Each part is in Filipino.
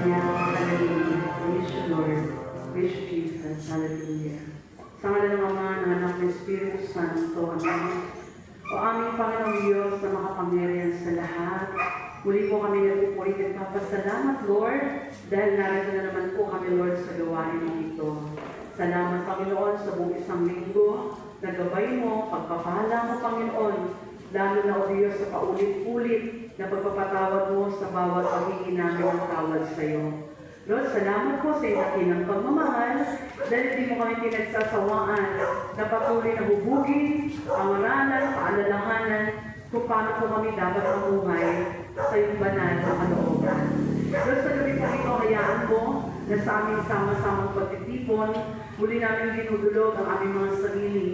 Hallelujah. Praise you, Lord. Praise you, Jesus. Hallelujah. Sa ngalan ng Ama, ng Anak, ng Espiritu Santo, Amen. O aming Panginoong Diyos na makapangyarihan sa lahat, muli po kami nagpupuri at papasalamat, Lord, dahil narito na naman po kami, Lord, sa gawain mo ito. Salamat, Panginoon, sa buong isang linggo, na gabay mo, pagpapala mo, Panginoon, lalo na, O Diyos, sa paulit-ulit na pagpapatawad mo sa bawat pagiging namin ng tawad sa iyo. Lord, salamat po sa inakinang pagmamahal dahil hindi mo kami pinagsasawaan na patuloy na hubugin, pangaralan, paalalahanan kung paano po kami dapat mamuhay sa iyong banal na kalooban. Lord, sa gabi po ito, hayaan mo na sa aming sama-samang pagtitipon, muli namin dinudulog ang aming mga sarili.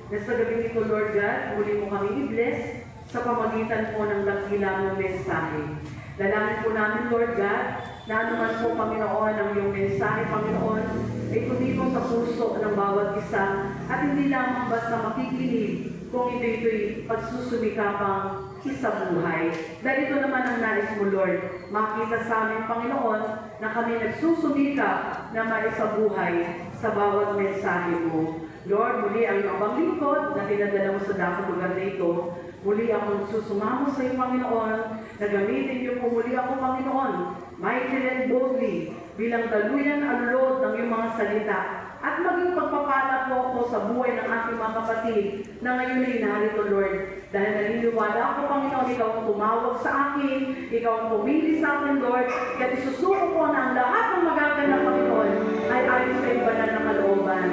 Na sa gabi ito, Lord God, muli mo kami i-bless sa pamagitan po ng dakilang mong mensahe. Dalangin po namin, Lord God, na anuman po, Panginoon, ang iyong mensahe, Panginoon, ay tumibok sa puso ng bawat isa at hindi lamang basta makikinig kung ito'y pagsusumikapang isa buhay. Dahil ito naman ang nais mo, Lord, makita sa amin, Panginoon, na kami nagsusumikap na maisabuhay sa bawat mensahe mo. Lord, muli ang iyong lingkod na pinadala mo sa dakong lugar na ito. Muli akong susumamo sa iyo, Panginoon, na gamitin niyo po muli ako, Panginoon, mightily and boldly, bilang daluyan alulod ng iyong mga salita, at maging pagpapala po ako sa buhay ng aking mga kapatid na ngayon ay narito, Lord. Dahil naniniwala ako, Panginoon, ikaw ang tumawag sa akin, ikaw ang pumili sa akin, Lord, kaya isusuko ko na ang lahat ng magaganap, Panginoon, ay ayon sa iyong banal na kalooban.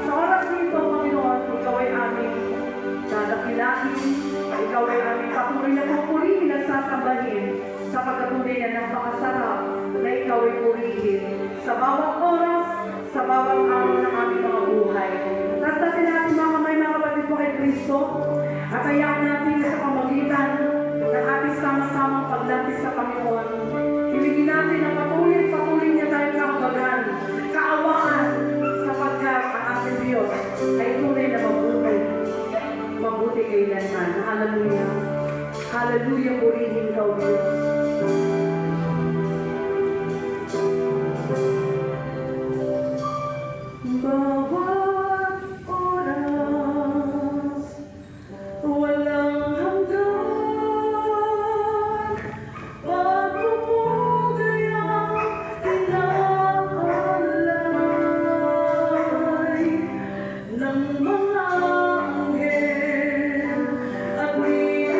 Sa oras nito, Panginoon, ikaw ay aming dadakilain, ikaw ay aming patuloy na pupurihin at sasambahin sa pagkatunay na napakasarap na ikaw ay purihin sa bawat oras, sa bawat araw ng aming mga buhay. Tastatin natin mga kamay, mga kapatid po kay Kristo, at hayaan natin sa pamagitan ng ating sama-samang paglapis sa Panginoon. Ibigin natin ang patuloy niya tayo kahabagan, kaawaan, sapagkat ang ating Diyos ay tunay na mabuti kailanman. Hallelujah. Hallelujah, purihin ka, O Diyos. Bawat oras, walang hanggan, pagpupugay ang inaalay ng mga anghel at wika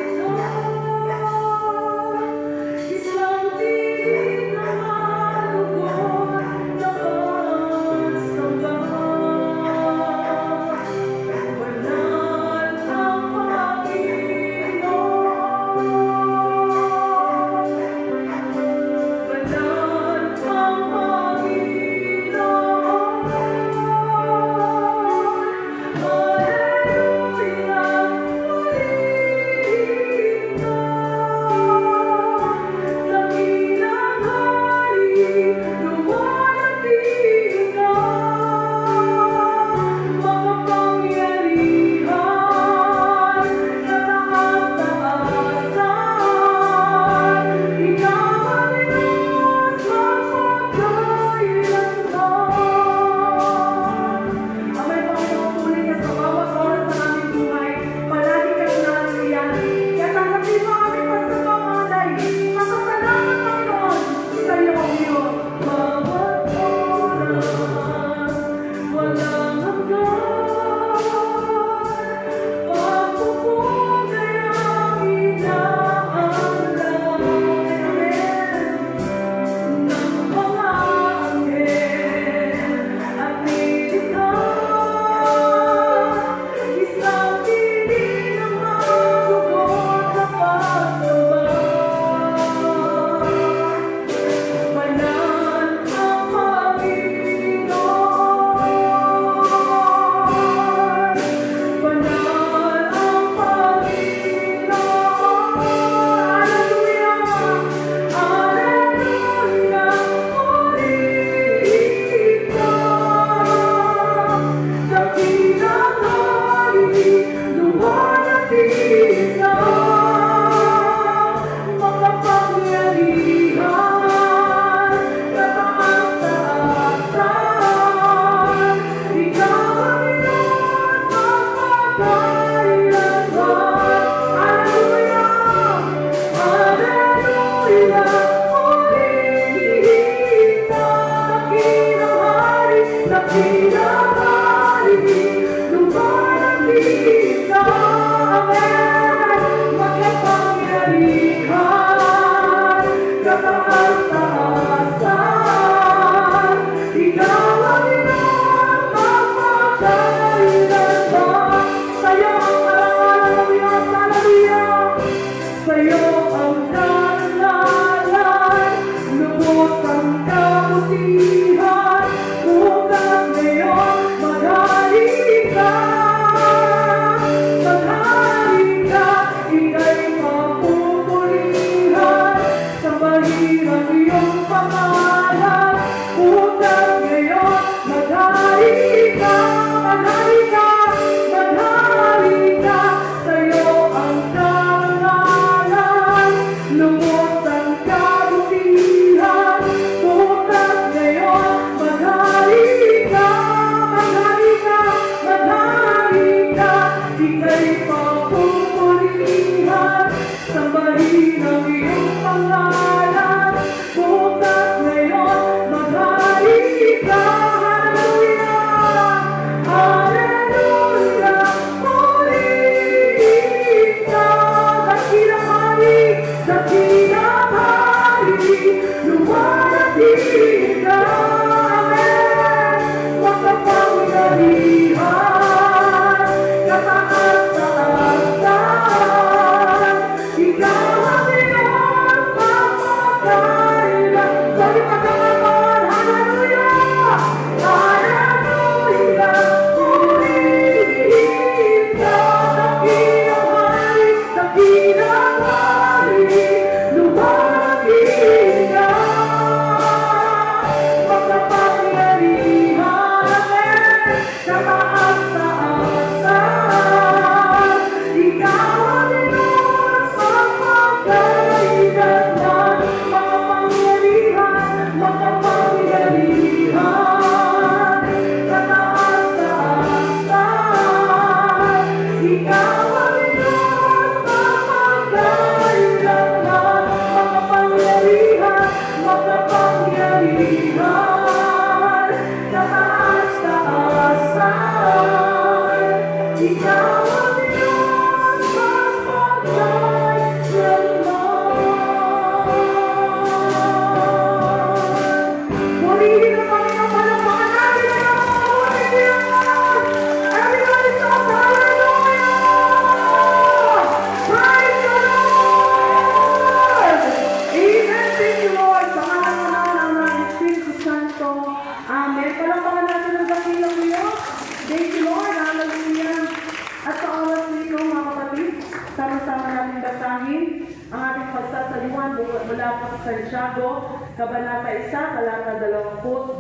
Santiago, Kabanata 1, talata 22.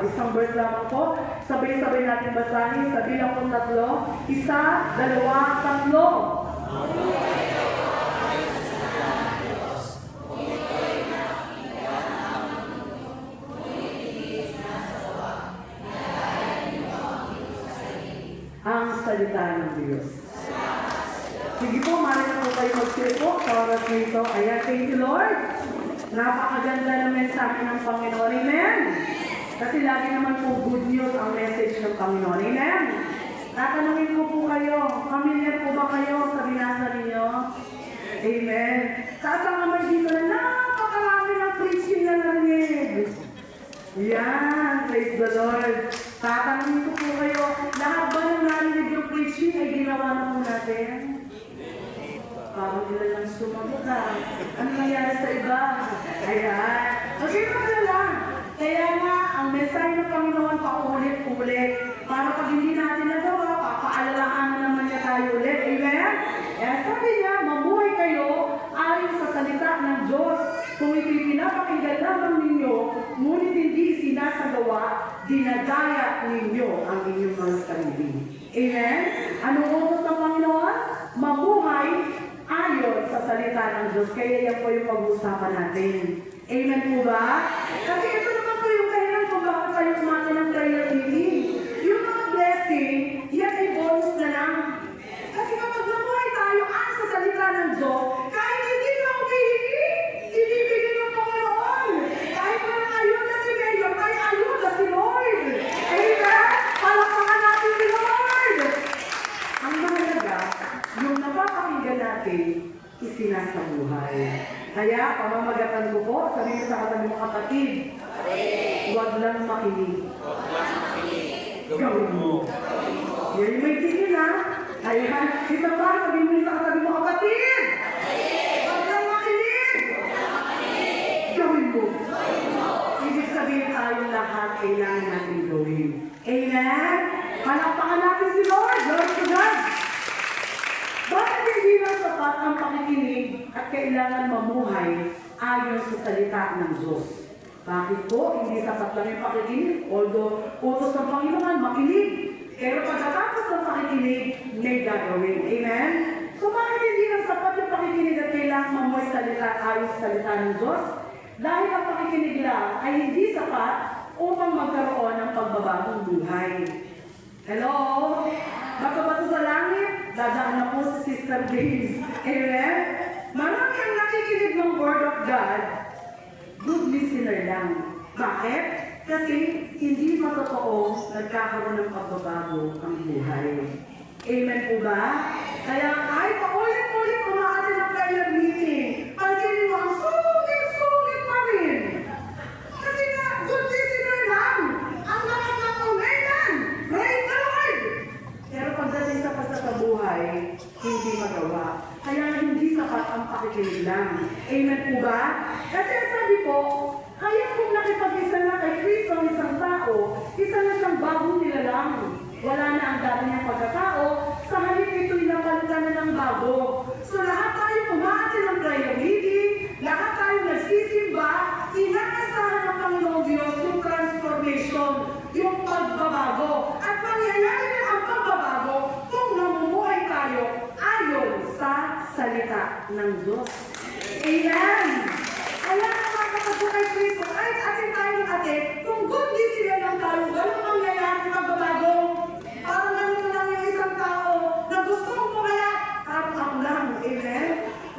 Isang verse lamang po, sabay-sabay natin basahin sa bilang po 3, 1, 2, 3. Ang salita ng Diyos. Sige po, maaari na po tayo mag-share po sa oras na ito. Ayan, thank you Lord. Napakaganda ng mensahe ng Panginoon. Amen. Kasi lagi naman po good news ang message ng Panginoon. Amen. Tatanungin ko po kayo, familiar po ba kayo sa binasa ninyo? Amen. Kasama dito na napakarami ng preaching na narinig. Yan, praise the Lord. Tatanungin ko po kayo, lahat ba ng narinig yung preaching ay ginawa na po natin? Parang nila lang sumagot na. Ano nangyari sa iba? Ayan. Okay, lang. Kaya nga, ang mensahe ng Panginoon paulit-ulit. Para pag hindi natin nagawa, papaalalahan na naman niya tayo ulit. Amen? Kaya sabi niya, mabuhay kayo ayon sa salita ng Diyos. Kung ito'y pinapakinggan lamang ninyo, ngunit hindi sinasagawa, dinadaya ninyo ang inyong mga sarili. Amen? Anong utos ng Panginoon? Mabuhay ayon sa salita ng Diyos. Kaya yan po yung pag-uusapan natin. Amen po ba? Kasi ito naman po yung kailan kung bakit tayo kumain ng prayer meeting. Yung mga blessing, yan ay bonus na lang. Kasi kapag nabuhay tayo sa salita ng Diyos, kahit hindi ka humihingi, ibibigay ng Panginoon. Kahit walang ayuda si Mayor, may ayuda si Lord. Amen? Palakpakan natin si Lord. Ang mahalaga, yung napapakinggan natin, isinasabuhay. Kaya, pamamagatan ko po, sabihin sa katabi mo kapatid, huwag lang makinig. Gawin mo. Yan may tingin ha. Ayan, isa pa, sabihin mo sa katabi mo kapatid, huwag lang makinig. Gawin mo. Ibig sabihin tayong lahat kailangan natin gawin. Amen? Palakpakan natin si Lord. Lord to God. Bakit hindi lang sapat ang pakikinig at kailangan mamuhay ayon sa salita ng Diyos? Bakit po hindi sapat lang yung pakikinig? Although utos ng Panginoon, makinig. Pero pagkatapos ng pakikinig, may gagawin. Amen? So bakit hindi lang sapat yung pakikinig at kailangan mamuhay salita ayon sa salita ng Diyos? Dahil ang pakikinig lang ay hindi sapat upang magkaroon ng pagbabagong buhay. Hello? Bato-bato sa langit, dadaan na po si Sister James. Amen? Marami ang nakikinig ng Word of God, good listener lang. Bakit? Kasi hindi matotoo nagkakaroon ng pagbabago ang buhay. Amen po ba? Kaya kahit paulit-ulit kumakatin ng prayer meeting, pansinin mo, ang sulit-sulit pa rin. Kasi nga, good listener lang. Ang nakakaumenan. Praise the Lord! Pero pagdating sa pagkakabuhay, hindi magawa. Kaya hindi sapat ang pakikinig lang. Amen po ba? Kasi sabi po, kaya kung nakipag-isa na kay Kristo ang isang tao, isa na siyang bagong nilalang. Wala na ang dati niyang pagkatao, sa halip ito'y napalitan na ng bago. So lahat tayo kumakatin ng prayer meeting, lahat tayo nagsisimba, inaasahan ng Panginoong Diyos yung transformation, yung pagbabago. At mangyayari na ang pagbabago kung namumuhay tayo ayon sa salita ng Diyos. Amen! Kaya nakakapag kay Kristo, kahit atin tayo ng atin, kung good listener lang tayo, walang mangyayari pagbabago. Parang ganito lang yung isang tao na gusto kong pumayat, parang ako lang. Amen?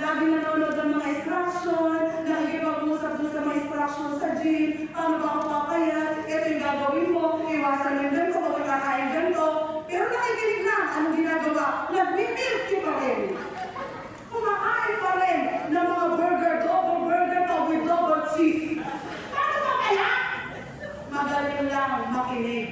Lagi nanonood ng mga instruction, nakikipag-usap doon sa mga instruction sa gym, paano ba ako papayat, ito yung gagawin mo, iwasan yung ganito, o kakain ganito. Pero nakikinig na, anong ginagawa? Nag-milk pa rin. Kumakain pa rin ng mga burger, double burger pa with double cheese. Paano ba kaya? Magaling lang makinig.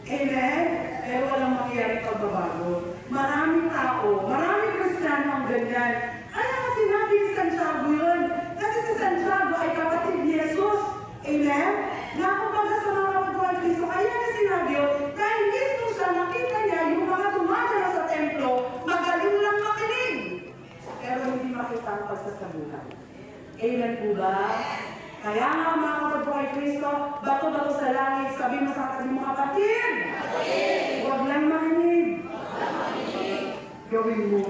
Amen? Pero walang mangyayari pagbabago. Maraming tao, maraming Kristiyano ang ganyan. Ano ang sinabi ni Santiago yun? Kasi si Santiago ay kapatid ni Jesus. Amen? Nakumbaga sa mga kapatuan ni Kristo, kaya na sinabi yun, dahil mismo siya nakita niya yung mga tumadala sa templo, magaling lang makinig. Pero hindi makita ang pagsasabuhan. Amen po ba? Kaya nga mga kapatid kay Kristo, bato-bato sa langit, sabi mo sa ating mga kapatid. Huwag lang makinig. Gawin mo.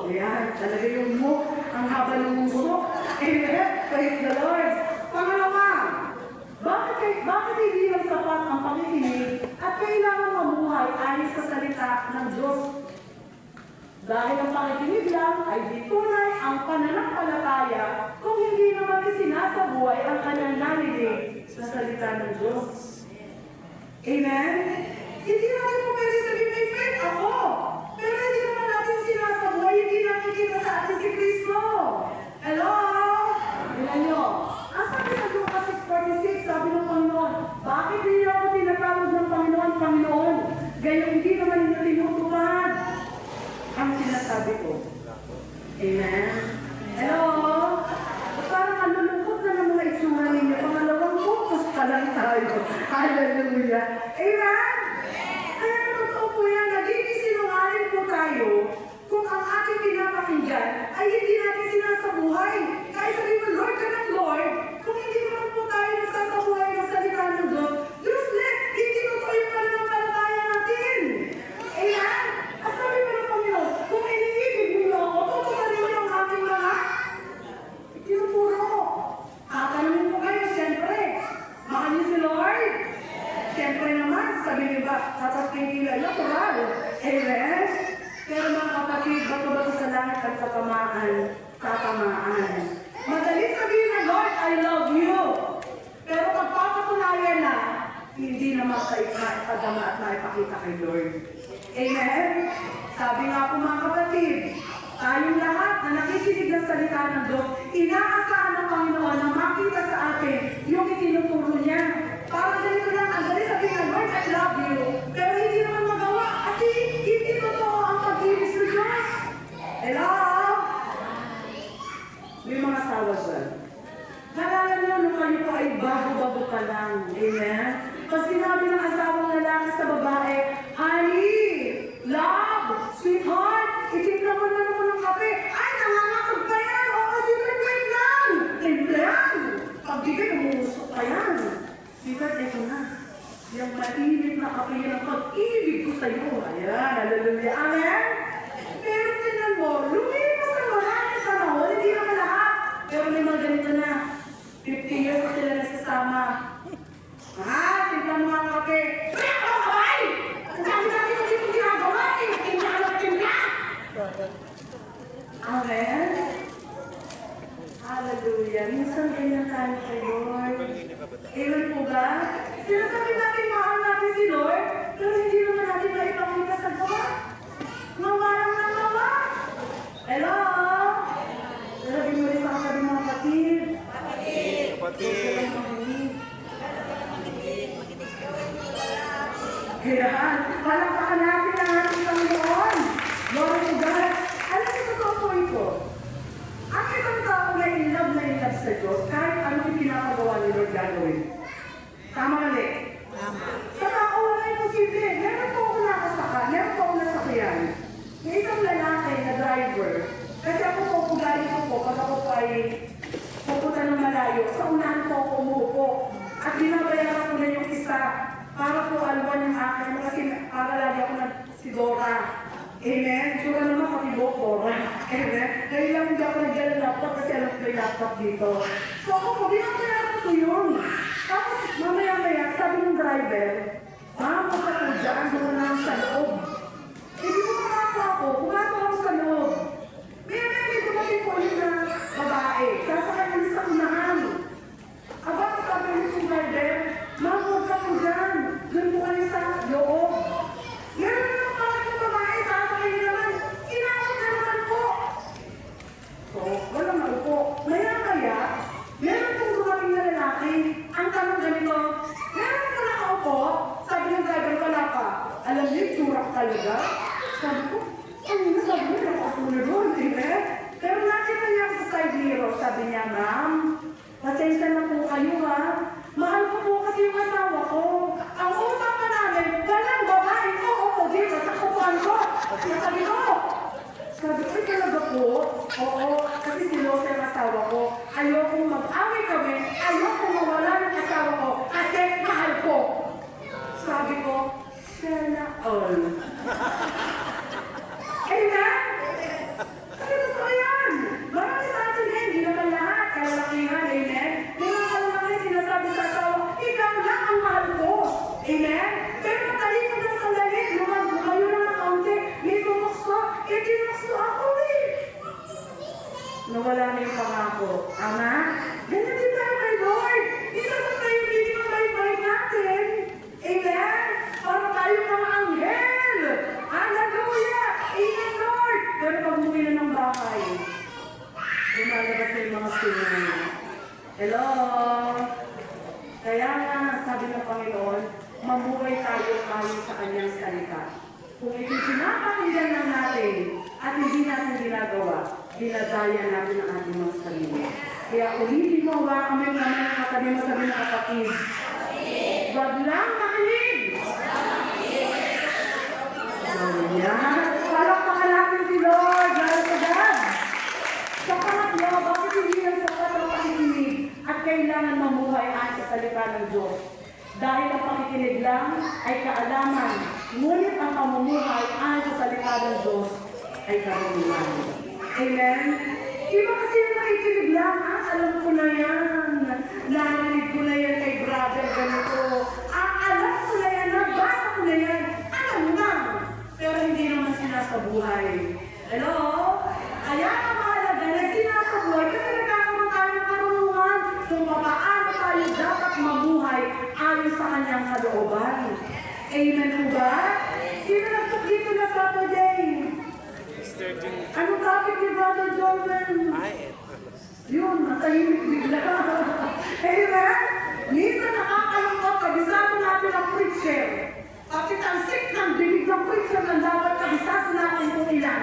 Ayan, talaga yung mo, ang haba ng mundo. Amen. Praise the Lord. Pangalawa, bakit hindi lang sapat ang pakikinig at kailangan mamuhay ayon sa salita ng Diyos? Dahil ang pakikinig lang ay di tunay ang pananampalataya kung hindi naman isinasabuhay ang kanyang narinig sa salita ng Diyos. Amen? Hindi natin po pwede sabihin may faith ako. Pero hindi naman natin sinasabuhay, hindi nakikita sa atin si Kristo. Hello? Ilan nyo? Ang sabi sa Lucas 6:46, sabi ng Panginoon, bakit hindi ako tinatawag ng Panginoon, Panginoon? Gayong hindi naman ninyo tinutupad ang sinasabi ko. Amen? Hello? Parang nalulungkot na ng mga itsura ninyo. Pangalawang focus pa lang tayo. Hallelujah. Amen? Kaya totoo po yan, nagiging sinungaling po tayo kung ang ating pinapakinggan ay hindi natin sinasabuhay. Kahit sabihin mo, Lord ka ng Lord, kung hindi naman po tayo nagsasabuhay ng salita ng Diyos, useless, hindi totoo yung pananampalataya natin. Amen? At sabi mo ng Panginoon, kung iniibig mo ako, tutuparin niyo ang aking mga tinuturo. Tatanungin po kayo, siyempre, mahal niyo si Lord? Siyempre naman, sabi niyo ba, tatapin nila, natural. Amen? Pero mga kapatid, bato-bato sa langit at tatamaan. Madali sabihin na, Lord, I love you. Pero pagpapatunayan na, hindi na maipadama at maipakita kay Lord. Amen? Sabi nga po mga kapatid, tayong lahat na nakikinig ng salita ng Diyos, inaasahan ng Panginoon na makita sa atin yung itinuturo niya. Parang ganito lang, ang dali sabihin na, Lord, I love you. Pero hindi naman magawa kasi hindi totoo ang pag-ibig sa Diyos. Hello? May mga asawa dyan. Nalala niyo nung kayo po ay bago-bago pa lang. Amen? Pag sinabi ng asawang lalaki sa babae, honey, love, sweetheart, itignan mo na naman ng kape. Ay, nangangatog pa yan. O, kasi timpleng lang. Timpleng. Pagbigay, umusok pa yan. Sweetheart, ito na. Yung mainit na kape yan ang pag-ibig ko sa'yo. Ayan, hallelujah. Amen? Pero tingnan mo, lumipas ang maraming panahon, hindi naman lahat. Pero may mga ganito na. 50 years na sila nasasama. Tignan mo ang kape. Kaya ako kabay! Ang dami natin yung dito ginagawa. Tingnan! Amen? Hallelujah. Minsan ganyan tayo kay Lord. Amen po ba? Sinasabi natin mahal natin si Lord, pero hindi naman natin maipakita sa gawa. Mawalang na gawa. Hello? Sabi mo rin sa kasabi mga kapatid. Kapatid. Kaya, palakpakan natin ang ating Panginoon. Lord to God. Alam niyo totoo po ito. Ang isang tao na in love sa Diyos, kahit ano yung pinapagawa ni Lord gagawin. Tama mali? Tama. Sa tao, wala yung posible. Meron po ako nakasaka, meron po ako nasakyan. May isang lalaki na driver. Kasi ako po, pugali ko po, pag ako po ay pupunta ng malayo, sa unahan po ako umuupo. At binabayaran ko na yung isa para po alwan yung akin kasi para lagi ako nagsidora. Amen? Sura naman pati Dora. Amen? Ngayon lang hindi ako nagdala ng laptop kasi alam ko may laptop dito. So ako po, binabayaran ko yun. Tapos mamaya-maya, sabi ng driver, ma'am, huwag ka po dyan, doon lang sa loob. Hindi ko makakapa ako, pumasok ako sa loob. May dumating po yun na babae. Sasakay kami sa unahan. Aba, sabi ng driver, ma'am, huwag ka po dyan. Doon po kami sa loob. Meron naman bakit yung babae, sasakay niya naman. Inakot na naman po. So, walang maupo. Maya-maya, meron pong dumating na lalaki. Ang tanong ganito, meron po nakaupo. Sabi ng driver, wala pa. Alam niyo, turak talaga. Sabi ko, sabi niya, nakaupo na doon. Pero nakita niya sa side mirror, sabi niya, ma'am, pasensya na po kayo ha. Mahal ko po kasi yung asawa ko. Ang usapan namin, walang babae ko o dito sa kupuan ko. Sabi ko, Sabi ko, "Ay, talaga po? Oo, kasi si Lose ang asawa ko. Ayokong mag-away kami, ayokong mawala ng asawa ko, kasi mahal ko." Sabi ko, "Sana all." Amen? Kasi totoo yan. Marami sa atin eh, hindi naman lahat. Kalalakihan, amen? May mga kalalaki sinasabi sa asawa, "Ikaw lang ang mahal ko." Amen? Pero matalikod ng sandali, lumayo na ng kaunti, may bumukso, tinukso ako eh. Nawala na yung pangako. Ama, ganyan din tayo kay Lord. Isa sa tayo hindi ang bait-bait natin. Amen? Para tayo mga anghel. Hallelujah! Amen, Lord! Pero pag umuwi na ng bahay, lumalabas na yung mga sinunod. Hello? Kaya nga, sabi ng Panginoon, mamuhay tayo ayon sa kanyang salita. Kung ipinapakinggan lang natin at hindi natin ginagawa, dinadaya natin ang ating mga sarili. Kaya ulitin mo, hawakan mo yung naman ng katabi mo, sabi ng kapatid. Wag lang makinig! Hallelujah! Parang pangalapin si Lord! Lalo sa God! Sa pangatlo, bakit hindi lang sapat ang pakikinig at kailangan mamuhay ayon sa salita ng Diyos? Dahil ang pakikinig lang ay kaalaman, ngunit ang pamumuhay ayon sa salita ng Diyos ay karunungan. Amen? Iba kasi yung nakikinig lang, alam ko na yan. Narinig ko na yan kay brother ganito. Alam ko na yan, nabasa ko na yan. Alam na. Pero hindi naman sinasabuhay. Hello? Kaya ang mahalaga na sinasabuhay kasi nagkakaroon tayo ng karunungan kung paano tayo dapat mabuhay ayon sa kanyang kalooban. Amen po ba? Sino nagtok dito na Saturday? Anong topic ni Brother Jordan? Yun, matahimik bigla. Amen? Minsan nakakalungkot, kabisado natin ang preacher. Kapitansik ng bibig ng preacher ng dapat kabisado natin kung ilan.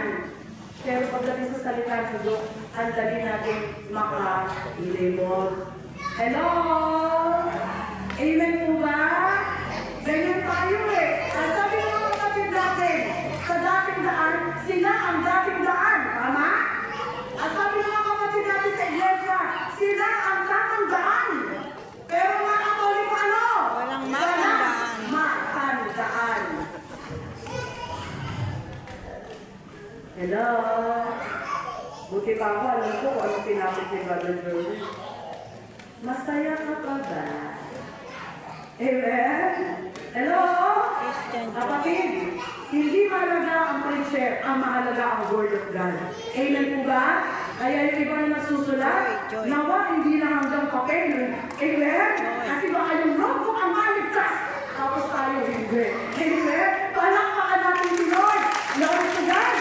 Pero pagdating sa salita ng Diyos, ang dali natin maka-labor. Hello? Amen po ba? Ganyan tayo eh. Ang sabi ng mga kapatid natin, sa dating daan, sila ang dating daan. Tama? Ang sabi ng mga kapatid natin sa iglesia, sila ang tamang daan. Pero mga Katoliko ano? Walang matandaan. Matandaan. Hello? Buti pa ako, alam ko kung anong pinapit ni Brother Jordan. Masaya ka pa ba? Amen? Hello? Kapatid, hindi mahalaga ang preacher, ang mahalaga ang Word of God. Amen po ba? Kaya yung iba na nasusulat, nawa hindi na hanggang papel. Amen? Kasi baka yung notebook ang maligtas, tapos tayo hindi. Amen? Palakpakan natin si Lord. Lord to God.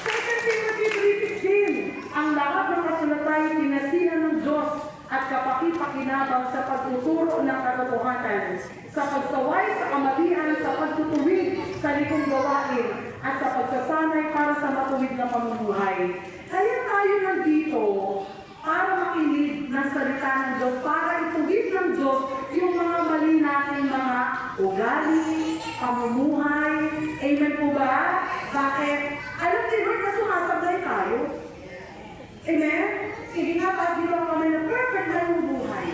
2 Timothy 3:15, ang lahat ng kasulatan ay pinasihan ng Diyos at kapakipakinabang sa pagtuturo ng katotohanan, sa pagsaway sa kamalian, sa pagtutuwid sa likong gawain, at sa pagsasanay para sa matuwid na pamumuhay. Kaya tayo nandito para makinig ng salita ng Diyos, para ituwid ng Diyos yung mga mali nating mga ugali, pamumuhay. Amen po ba? Bakit? Alam ni Lord na sumasablay tayo. Amen? Sige nga, pag di ba kami na perfect na yung buhay?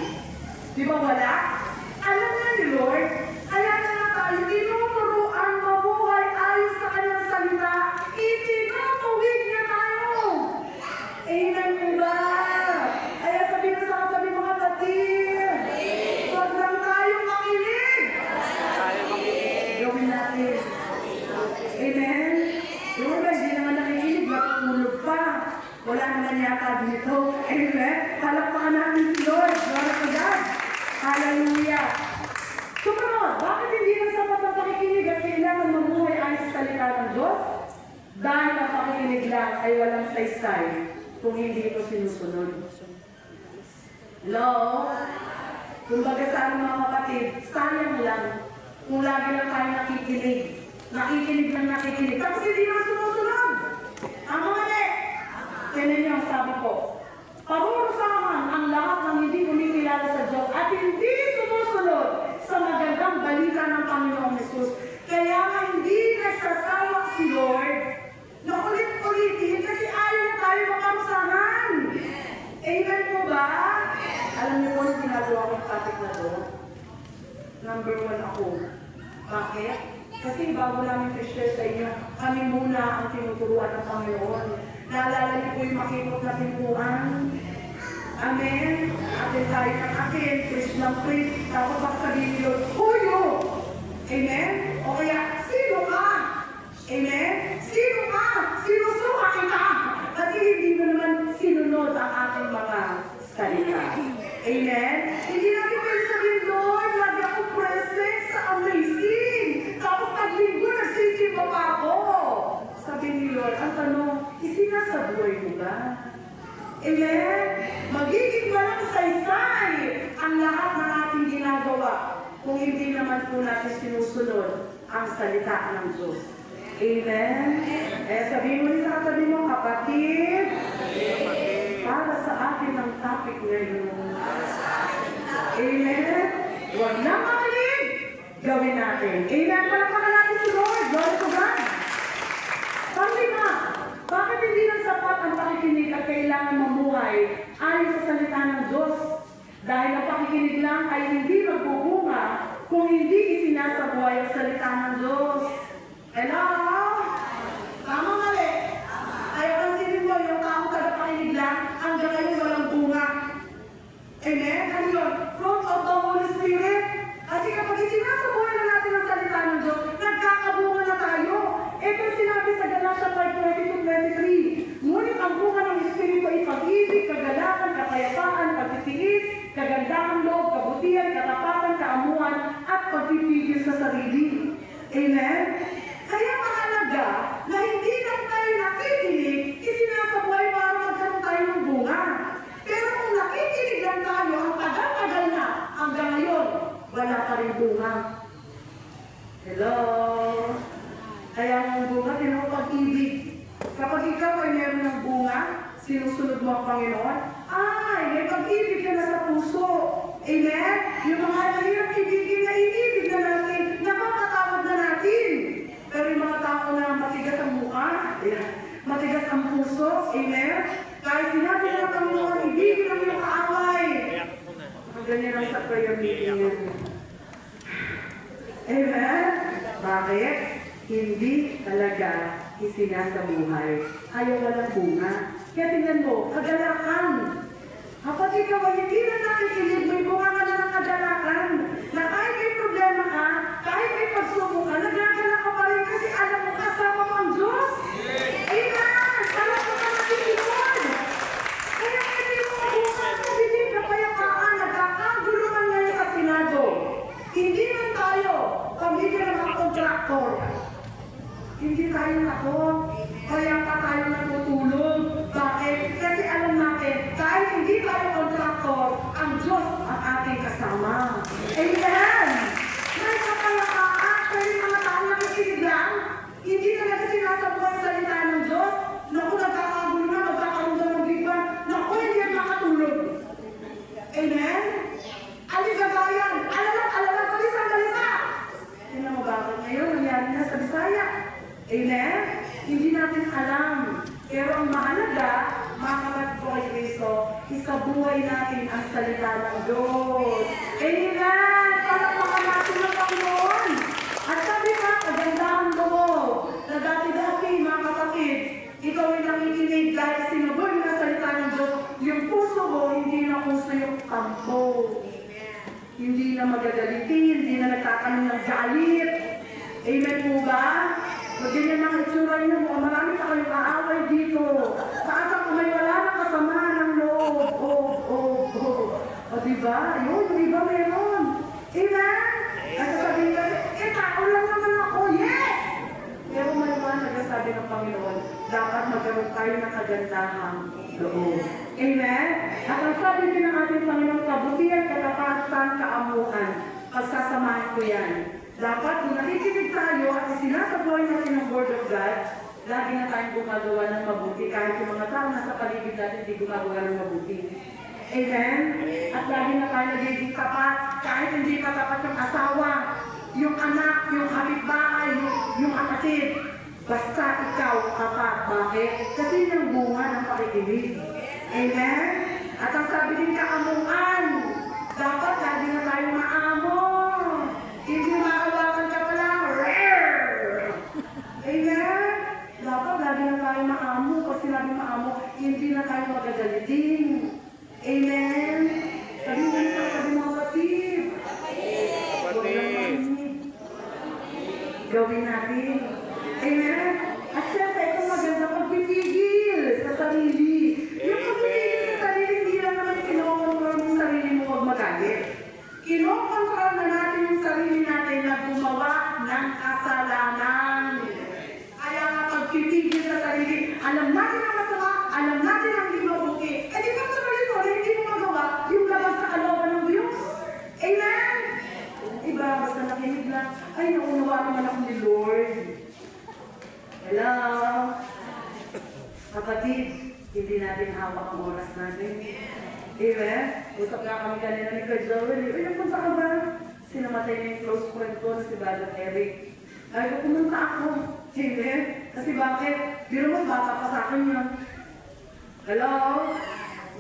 Di ba wala? Alam na ni Lord, kaya na nga tayo, tinuturoan mabuhay ayon sa kanyang salita, itinutuwid niya tayo. Amen po ba? Kaya sabi na sa katabi mga kapatid, huwag lang tayong makinig. Gawin natin. Amen? Lord, hindi naman nakikinig, matutulog pa. Wala naman yata dito. Amen? Palakpakan natin si Lord. Glory to God. Hallelujah. Sumunod, bakit hindi na sapat ang pakikinig at kailangan mamuhay ayon sa salita ng Diyos? Dahil ang pakikinig lang ay walang saysay kung hindi ito sinusunod. Hello? Kumbaga sa mga kapatid, sayang lang kung lagi lang tayo nakikinig. Nakikinig lang nakikinig. Tapos hindi na sumusunod. Ang mali. Tinan niyo ang sabi ko. Parurusahan ang lahat ng hindi kumikilala sa Diyos at hindi sumusunod sa magandang balita ng Panginoong Hesus. Kaya nga hindi nagsasawa si Lord na ulit-ulit number 1 ako. Bakit? Kasi bago namin i-share sa inyo, kami muna ang tinuturuan ng Panginoon. Naalala niyo po yung makikot na pintuan? Amen? Atin tayo ng akin, preach ng preach, tapos baka sabihin niyo, Huyo! Amen? O kaya, sino ka? Amen? Sino ka? Sinusuka kita! Kasi hindi mo naman sinunod ang ating mga salita. Amen? Hindi natin pwede sabihin, Lord, lagi ako present sa amazing. Tapos pag-linggo, nagsisimba pa ako. Sabi ni Lord, ang tanong, isinasabuhay mo ba? Amen? Magiging walang saysay ang lahat ng ating ginagawa kung hindi naman po natin sinusunod ang salita ng Diyos. Amen? Sabihin mo sa katabi mo, kapatid, para sa akin ang topic ngayon. Amen? Huwag na makinig, gawin natin. Amen? Palakpakan natin si Lord. Glory to God. Panglima, bakit hindi lang sapat ang pakikinig at kailangan mamuhay ayon sa salita ng Diyos? Dahil ang pakikinig lang ay hindi magbubunga kung hindi isinasabuhay ang salita ng Diyos. Hello? Tama mali. Ay, pansinin mo, yung taong tagapakinig lang, hanggang ngayon walang bunga. Amen? Ano yun? Fruit of the Holy Spirit. Kasi kapag isinasabuhay na natin ang salita ng Diyos, nagkakabunga na tayo. Ito sinabi sa Galatia 5:22-23. Ngunit ang bunga ng Espiritu ay pag-ibig, kagalakan, kapayapaan, pagtitiis, kagandahan loob, kabutihan, katapatan, kaamuhan, at pagpipigil sa sarili. Amen? Kaya mahalaga na hindi lang tayo nakikinig, isinasabuhay para magkaroon tayo ng bunga. Pero kung nakikinig lang tayo, ang tagal-tagal na, hanggang ngayon, wala pa rin bunga. Hello? Kaya ang bunga, pag-ibig. Kapag ikaw ay meron ng bunga, sinusunod mo ang Panginoon, ay, may pag-ibig ka na sa puso. Amen? Yung mga nahirap ibigin na iibig na natin, napapatawad na natin. Pero yung mga tao na matigas ang mukha, matigas ang puso, amen? Kahit sinabi ng Panginoon, ibigin ang iyong kaaway. Ganyan lang sa prayer meeting. Amen? Bakit? Hindi talaga isinasabuhay. Ayaw walang bunga. Kaya tingnan mo, kagalakan. Kapag ikaw ay hindi na nakikinig, may bunga ka na ng kagalakan. Na kahit may problema ka, kahit may pagsubok ka, nagkakala ka pa rin kasi alam mo kasama mo ang Diyos. Amen! Alam mo ka nakikinig. Kaya hindi mo bunga sa dinig na payapaan, nagkakaguluhan ngayon sa Senado. Hindi man tayo, pamilya ng mga kontraktor. Hindi tayo nako, kaya pa tayo natutulog. Bakit? Kasi alam natin, kahit hindi tayo kontraktor, ang Diyos ang ating kasama. Amen! May kapayapaan, pero yung mga tao nakikinig lang, hindi talaga sinasabuhay ang salita ng Diyos. Naku, nagkakagulo na, magkakaroon ng bigban. Naku, hindi yan makatulog. Amen? Aligagayan, alalang, balisa. Tingnan mo bakit ngayon, nangyari na sa Bisaya. Amen? Hindi natin alam. Pero ang mahalaga, mga kapatid ko kay Kristo, isabuhay natin ang salita ng Diyos. Amen! Palakpakan natin ng Panginoon. At sabi ka, kagandahan mo, na dati-dati, mga kapatid, ikaw ay nakikinig dahil sinubuhay na salita ng Diyos, yung puso mo, hindi na puso yung kampo. Hindi na magagalitin, hindi na nagkakaroon ng galit. Amen po ba? Magganyan mga itsura niyo mo, marami pa kayong kaaway dito. Paasa kung may wala na kasama ng loob. O diba? Yun, yung iba meron. Amen? At sasabihin ka, tao lang naman ako. Yes! Pero may mga nagsasabi ng Panginoon, dapat magkaroon tayo ng kagandahang loob. Amen? At ang sabi din ng ating Panginoon, kabutihan, katapatan, kaamuhan. Pagsasamahan ko yan. Dapat kung nakikinig tayo at sinasabuhay natin ang Word of God, lagi na tayong gumagawa ng mabuti kahit yung mga tao nasa paligid natin hindi gumagawa ng mabuti. Amen? At lagi na tayo nagiging tapat kahit hindi pa tapat yung asawa, yung anak, yung kapitbahay, yung kapatid. Basta ikaw tapat. Bakit? Kasi yung bunga ng pakikinig. Amen? At ang sabi din kaamuan, dapat lagi na tayo maamo. gawin natin. Amen? At syempre, itong maganda pagpipigil sa sarili. Yung pagpipigil sa sarili, hindi lang naman kinokontrol mo sarili mo huwag magalit. Kinokontrol na natin yung sarili natin na gumawa ng kasalanan. Kaya nga pagpipigil sa sarili, alam natin ang masama, alam natin ang hindi mabuti. Eh di ba sa sarili mo, hindi mo magawa yung labas sa kalooban ng Diyos? Amen? Iba, basta nakinig lang, ay naunawa naman ako ni Lord. Hello? Kapatid, hindi natin hawak ang oras natin. Amen? Usap nga kami kanina ni Kuya Joel. Uy, nagpunta ka ba? Sinamatay niya yung close friend ko na si Brother Eric. Ay, pumunta ako. Amen? Kasi bakit? Biro mo, bata pa sa akin yun. Hello?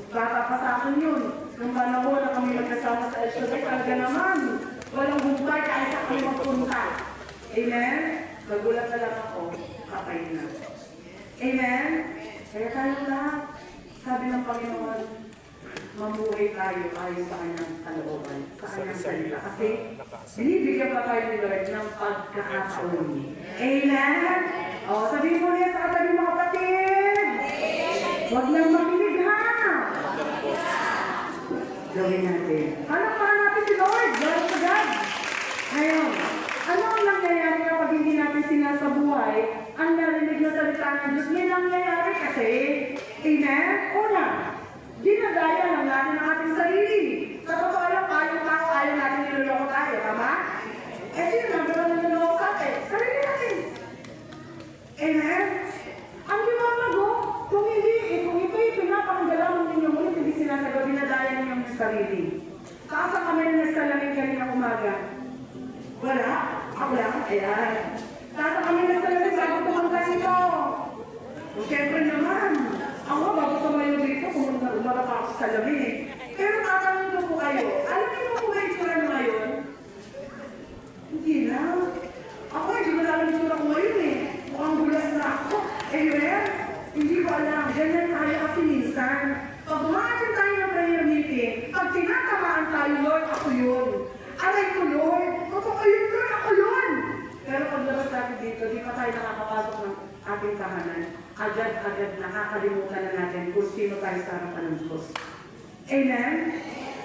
Bata pa sa akin yun. Nung panahon na kami magkasama sa SOS, talaga naman. Walang humpay kahit sa kami magpunta. Amen? Nagulat na lang ako. Kapay na. Amen? Kaya tayo lahat. Sabi ng Panginoon, mamuhay tayo ayon sa kanyang kalooban, sa kanyang salita. Kasi binibigyan pa tayo ni Lord ng pagkakataon. Amen? O, sabihin mo niya sa katabi mga kapatid. Huwag nang makinig ha. Gawin natin. Anak natin si Lord. Lord to God. Ngayon, ano ang nangyayari kapag hindi natin sinasabuhay ang narinig na salita ng Diyos? May nangyayari kasi. Amen? Una, dinadaya lang natin ang ating sarili. Sa totoo lang, tayong tao, ayaw natin niloloko tayo. Tama? Eh, sino nagkaroon ng niloloko natin? Sarili natin. Amen? Ang lumamago, kung ito'y pinapakagalaw ng inyong ulit, hindi sinasagot, dinadaya ninyong sarili. Kaasa kami na nagsalamin kanina umaga. Wala? Ako lang? Ayan. Kaasa kami nagsalamin bago pumunta nito. O syempre naman, ako bago tumayo dito, umaga pa ako sa salamin eh. Pero tatanong ko po kayo, alam niyo po ba yung itsura nyo ngayon? Hindi na. Ako hindi ko alam yung itsura ko ngayon eh. Mukhang gulas na ako. Amen? Hindi ko alam. Ganyan tayo kasi minsan. Pag umatin tayo ng prayer meeting, pag tinatamaan tayo, Lord, ako yun. Aray ko, Lord. Totoo yun, Lord, ako yun. Pero pag labas natin dito, di pa tayo nakakapasok ng ating tahanan. Agad-agad nakakalimutan na natin kung sino tayo sa harapan ng Diyos. Amen?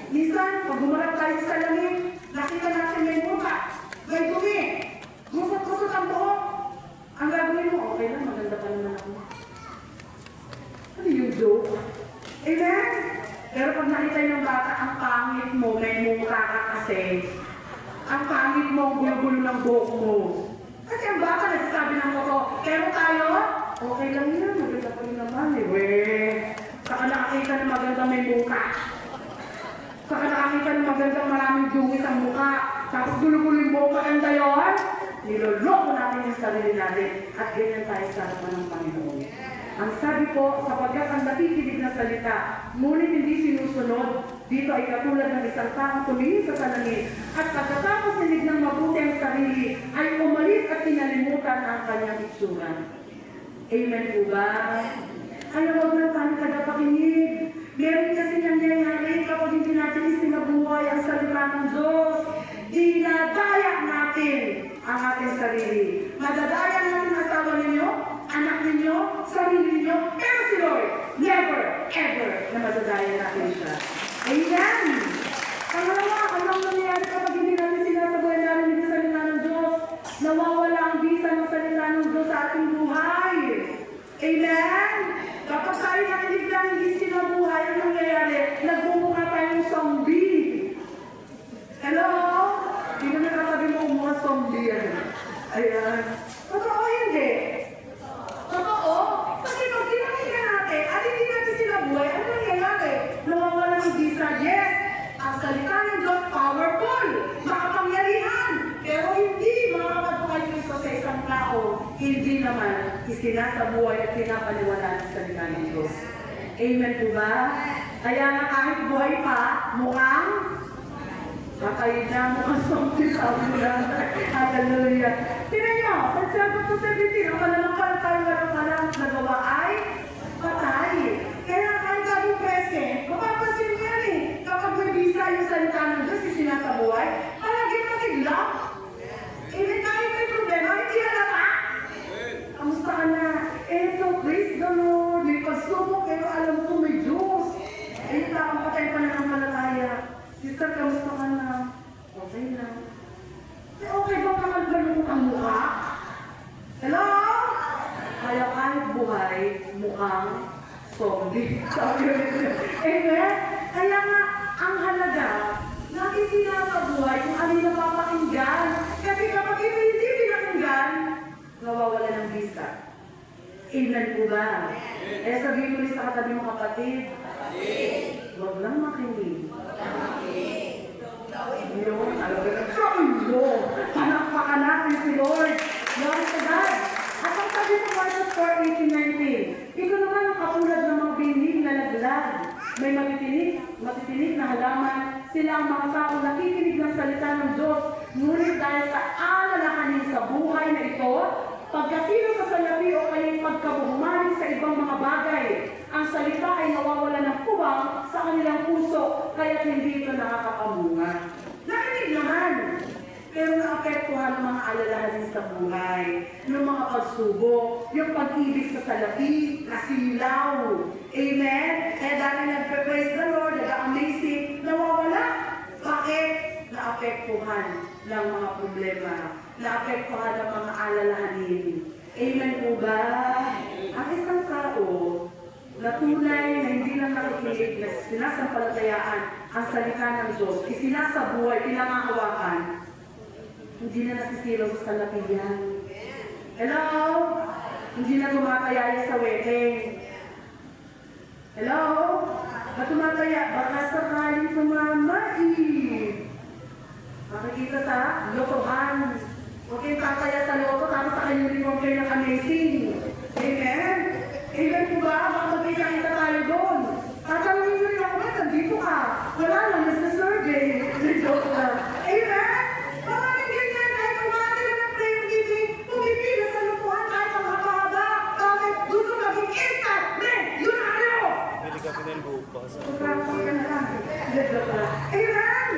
Minsan, pag gumarap tayo sa langit, nakita natin may muka, may dumi, musot-musot ang buhok. Ang gagawin mo, okay lang, maganda pa naman ako. Ano yung joke? Amen? Pero pag nakita ng bata, ang pangit mo, may muka ka kasi. Ang pangit mo, ang gulo-gulo ng buhok mo. Kasi ang bata nagsasabi ng totoo, pero tayo, okay lang yan, maganda pa rin naman eh. Weh, saka nakakita na maganda may muka. Saka nakakita na maganda maraming dungis ang muka. Tapos gulo-gulo yung buhok, maganda yun. Niloloko natin yung sarili natin at ganyan tayo sa harapan ng Panginoon. Ang sabi ko, sapagkat ang nakikinig na salita, ngunit hindi sinusunod, dito ay katulad ng isang tao tumingin sa salamin at pagkatapos sinig ng mabuti ang sarili, ay umalis at pinalimutan ang kanyang itsura. Amen po ba? Kaya huwag na tayo tagapakinig. Meron kasi nangyayari kapag hindi natin isinabuhay ang salita ng Diyos. Dinadaya natin ang ating sarili. Madadaya natin ang asawa ninyo, anak ninyo, sarili ninyo, pero si Lord, never, ever na madadaya natin siya. Amen! Pangalawa, anong nangyayari kapag hindi natin sinasabuhay natin yung salita ng Diyos? Nawawala ang bisa ng salita ng Diyos sa ating buhay. Amen? Kapag tayo nakinig lang hindi sinabuhay, ang nangyayari, nagmumukha tayong zombie. Hello? Hindi na nakasabi mo mga zombie yan. Ayan. Totoo hindi. Totoo? Kasi pag tinakita natin, at hindi natin sinabuhay, ano nangyayari? Nawawala ng bisa. Yes, ang salita ng Diyos, powerful, makapangyarihan. Pero hindi makakapagbuhay Kristo sa isang tao. Hindi naman isinasabuhay at pinapaniwala ng salita ng Diyos. Amen po ba? Kaya nga kahit buhay pa, mukhang patay na mukhang zombie sa ulan. Hallelujah. Tingnan nyo, sa chapter 17, ang pananampal tayo walang nagawa ay patay. Kaya kahit gagawin present, mapapasin mo yan eh. Kapag may bisa yung salita ng Diyos, yung sinasabuhay, palagi masigla. Kahit may problema, mukhang zombie. Sabi ko nila. Amen? Kaya nga, ang halaga, lagi sila sa buhay kung ano yung napapakinggan. Kasi kapag ito hindi pinakinggan, nawawala ng visa. Amen po ba? Eh sabihin mo rin sa katabi mo kapatid, huwag lang makinig. Yun, talaga na, Cholo! Panakpakan natin si Lord. Glory to God. At ang sabi ng Marcos 4:18-19, ito naman ang katulad ng mga binig na laglag. May matitinig na halaman. Sila ang mga tao nakikinig ng salita ng Diyos. Ngunit dahil sa alalahanin sa buhay na ito, pagkasino sa salapi o kayong pagkabuhumaling sa ibang mga bagay, ang salita ay nawawala ng puwang sa kanilang puso, kaya hindi ito nakakapamunga. Nakinig naman, pero naapektuhan ng mga alalahanin sa buhay, ng mga pagsubok, yung pag-ibig sa salapi, kasilaw. Amen? Kaya dahil nagpe-praise the Lord, nag-amazing, nawawala. Bakit? Naapektuhan ng mga problema, naapektuhan ng mga alalahanin. Amen po ba? Ang isang tao, na tunay na hindi lang nakikinig, na sinasampalatayaan ang salita ng Diyos, isinasabuhay, pinangahawakan, hindi na nasisilaw sa salapihan. Hello? Hindi na tumatayaya sa wedding. Hello? Na tumataya, baka sakaling tumama makikita sa lotohan. Huwag kayong tataya sa loto, tapos sa kayo rin huwag kayo ng amazing. Amen? Amen po ba? Baka magkikita tayo doon. Tatanungin mo rin ako, ba't nandito ka? Wala lang, nasa survey. Joke lang. Amen? Maraming ganyan, kahit umatin na ng prayer meeting, pumipila sa lupuan kahit ang haba-haba. Bakit? Gusto maging instant. Men, yun ang ano! Pwede ka pinalbukas. Pagkakasal ka na lang. Joke lang. Amen?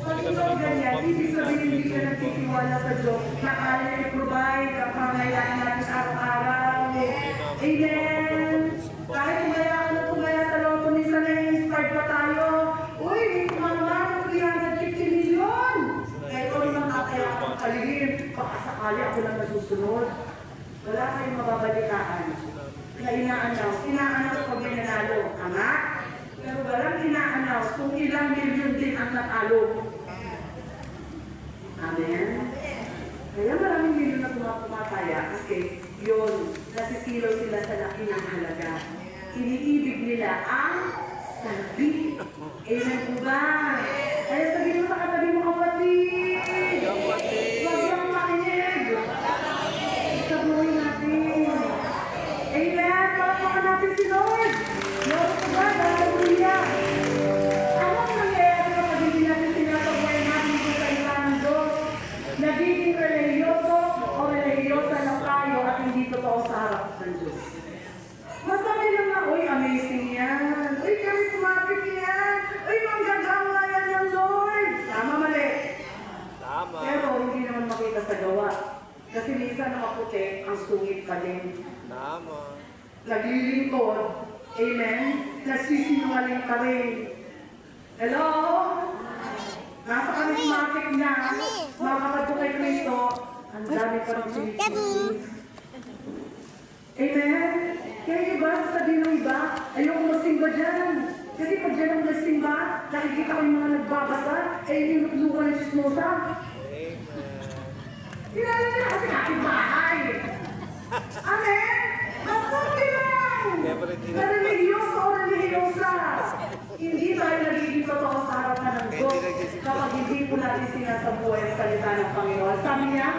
Pag ikaw ganyan, ibig sabihin hindi ka nagtitiwala sa Diyos na kaya niya i-provide ang pangailangan natin araw-araw. Amen! Kahit tumaya sa loto, minsan na-inspired pa tayo. Uy, may tumama ng 350 million! Kaya ito rin ang kakaya akong kaligin. Baka sakali ako lang nasusunod. Wala kayong mababalitaan. Na inaanaw pag may nanalo. Tama? Pero walang inaanaw kung ilang milyon din ang natalo. Amen? Kaya maraming milyon na pumataya kasi yun, nasisilaw sila sa laki ng halaga. Iniibig nila ang salapi. Amen po ba? Kaya sabihin mo sa katabi mo, kapatid! Huwag lang makinig! Isabuhin natin. Amen! Palakpakan natin si Lord! Lord po ba? Hallelujah! Anong nangyayari kapag hindi natin sinasabuhay natin sa salita ng Diyos? Nagiging relihiyoso o relihiyosa lang tayo at hindi totoo sa harap ng Diyos. Masabi lang na, uy, amazing yan. Uy, charismatic yan. Uy, manggagawa yan ng Lord. Tama, mali. Tama. Pero hindi naman makita sa gawa. Kasi minsan nakaputi, ang sungit pa din. Tama. Naglilingkod. Amen? Nagsisinungaling pa rin. Hello? Nasa charismatic na, mga kapatid kay Kristo, ang dami pa rin sinisisi. Amen? Kaya iba, sabi ng iba, ayoko magsimba dyan. Kasi pag dyan ang magsimba, nakikita ko yung mga nagbabasa, yung nagluka ng chismosa. Amen. Kilala nila kasi aking bahay. Amen? Masabi lang! Na religyoso o religyosa. Hindi tayo nagiging totoo sa harapan ng Diyos kapag hindi po natin sinasabuhay ang salita ng Panginoon. Sabi niya,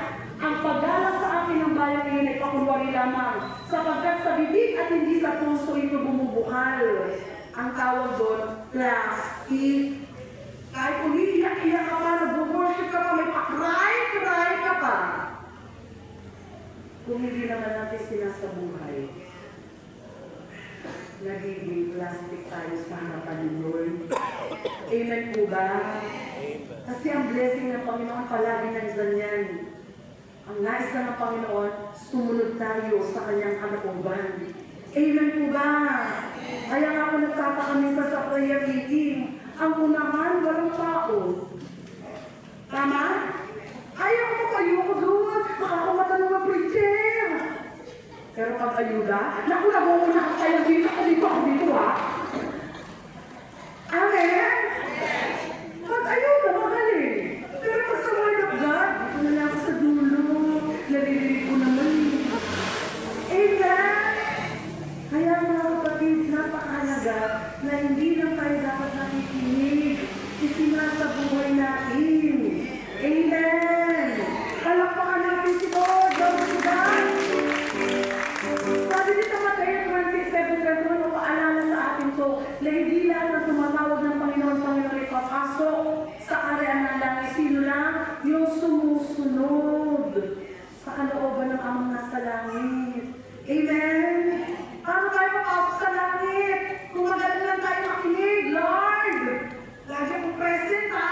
ang paggalang sa akin ng bayang iyon ay pakunwari lamang, sapagkat sa bibig at hindi sa puso ito bumubuhal. Ang tawag doon, plastic. Kahit umiiyak-iyak ka pa, nag-worship ka pa, may pa-cry ka pa. Kung hindi naman natin sinasabuhay, nagiging plastic tayo sa harapan ng Lord. Amen po ba? Kasi ang blessing ng Panginoon palagi nandyan yan. Ang nais na ng Panginoon, sumunod tayo sa kanyang kalooban. Amen po ba? Kaya nga ako nagtataka minsan sa prayer meeting, ang unahan, walang tao. Tama? Ayaw ko kayo ko doon, makakamata ng mga preacher. Pero pag mag-ayuda. Naku, nag-uuna ka kayo dito, ako dito ha. Amen? Mag-ayuda, magaling. Pero pag sa word of God, dito na lang ako sa dulo. Nalililig ko naman eh. Amen? Kaya mga kapatid, napakahalaga na hindi lang tayo dapat nakikinig. Isinasabuhay natin. Amen! Palakpakan natin si Lord. Glory to God. Sabi dito Mateo 27:21, paalala sa atin to, na hindi lahat na tumatawag ng Panginoon ay papasok sa karehan ng langit. Sino lang? Yung sumusunod sa kalooban ng Amang nasa langit. Amen? Paano tayo papasok sa langit? Kung magaling lang tayo makinig, Lord! Lagi akong present, ha?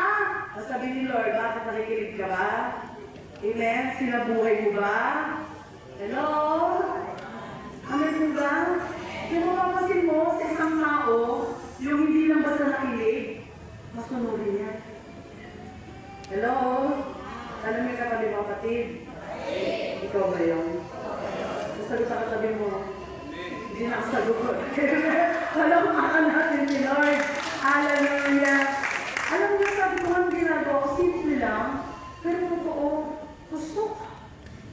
Sabi ni Lord, bakit nakikinig ka ba? Amen? Sinabuhay mo ba? Hello? Amen po ba? Yung mapapasin mo sa isang tao, yung hindi lang basta nakinig, masunurin niya. Hello? Alam mo ka pa di kapatid? Ikaw ba yun? Sasagot sa katabi mo, hindi na kasagot. Alam mo natin si Lord. Hallelujah! Alam niyo, sabi ko ang ginagawa ko, simple lang, pero totoo, gusto.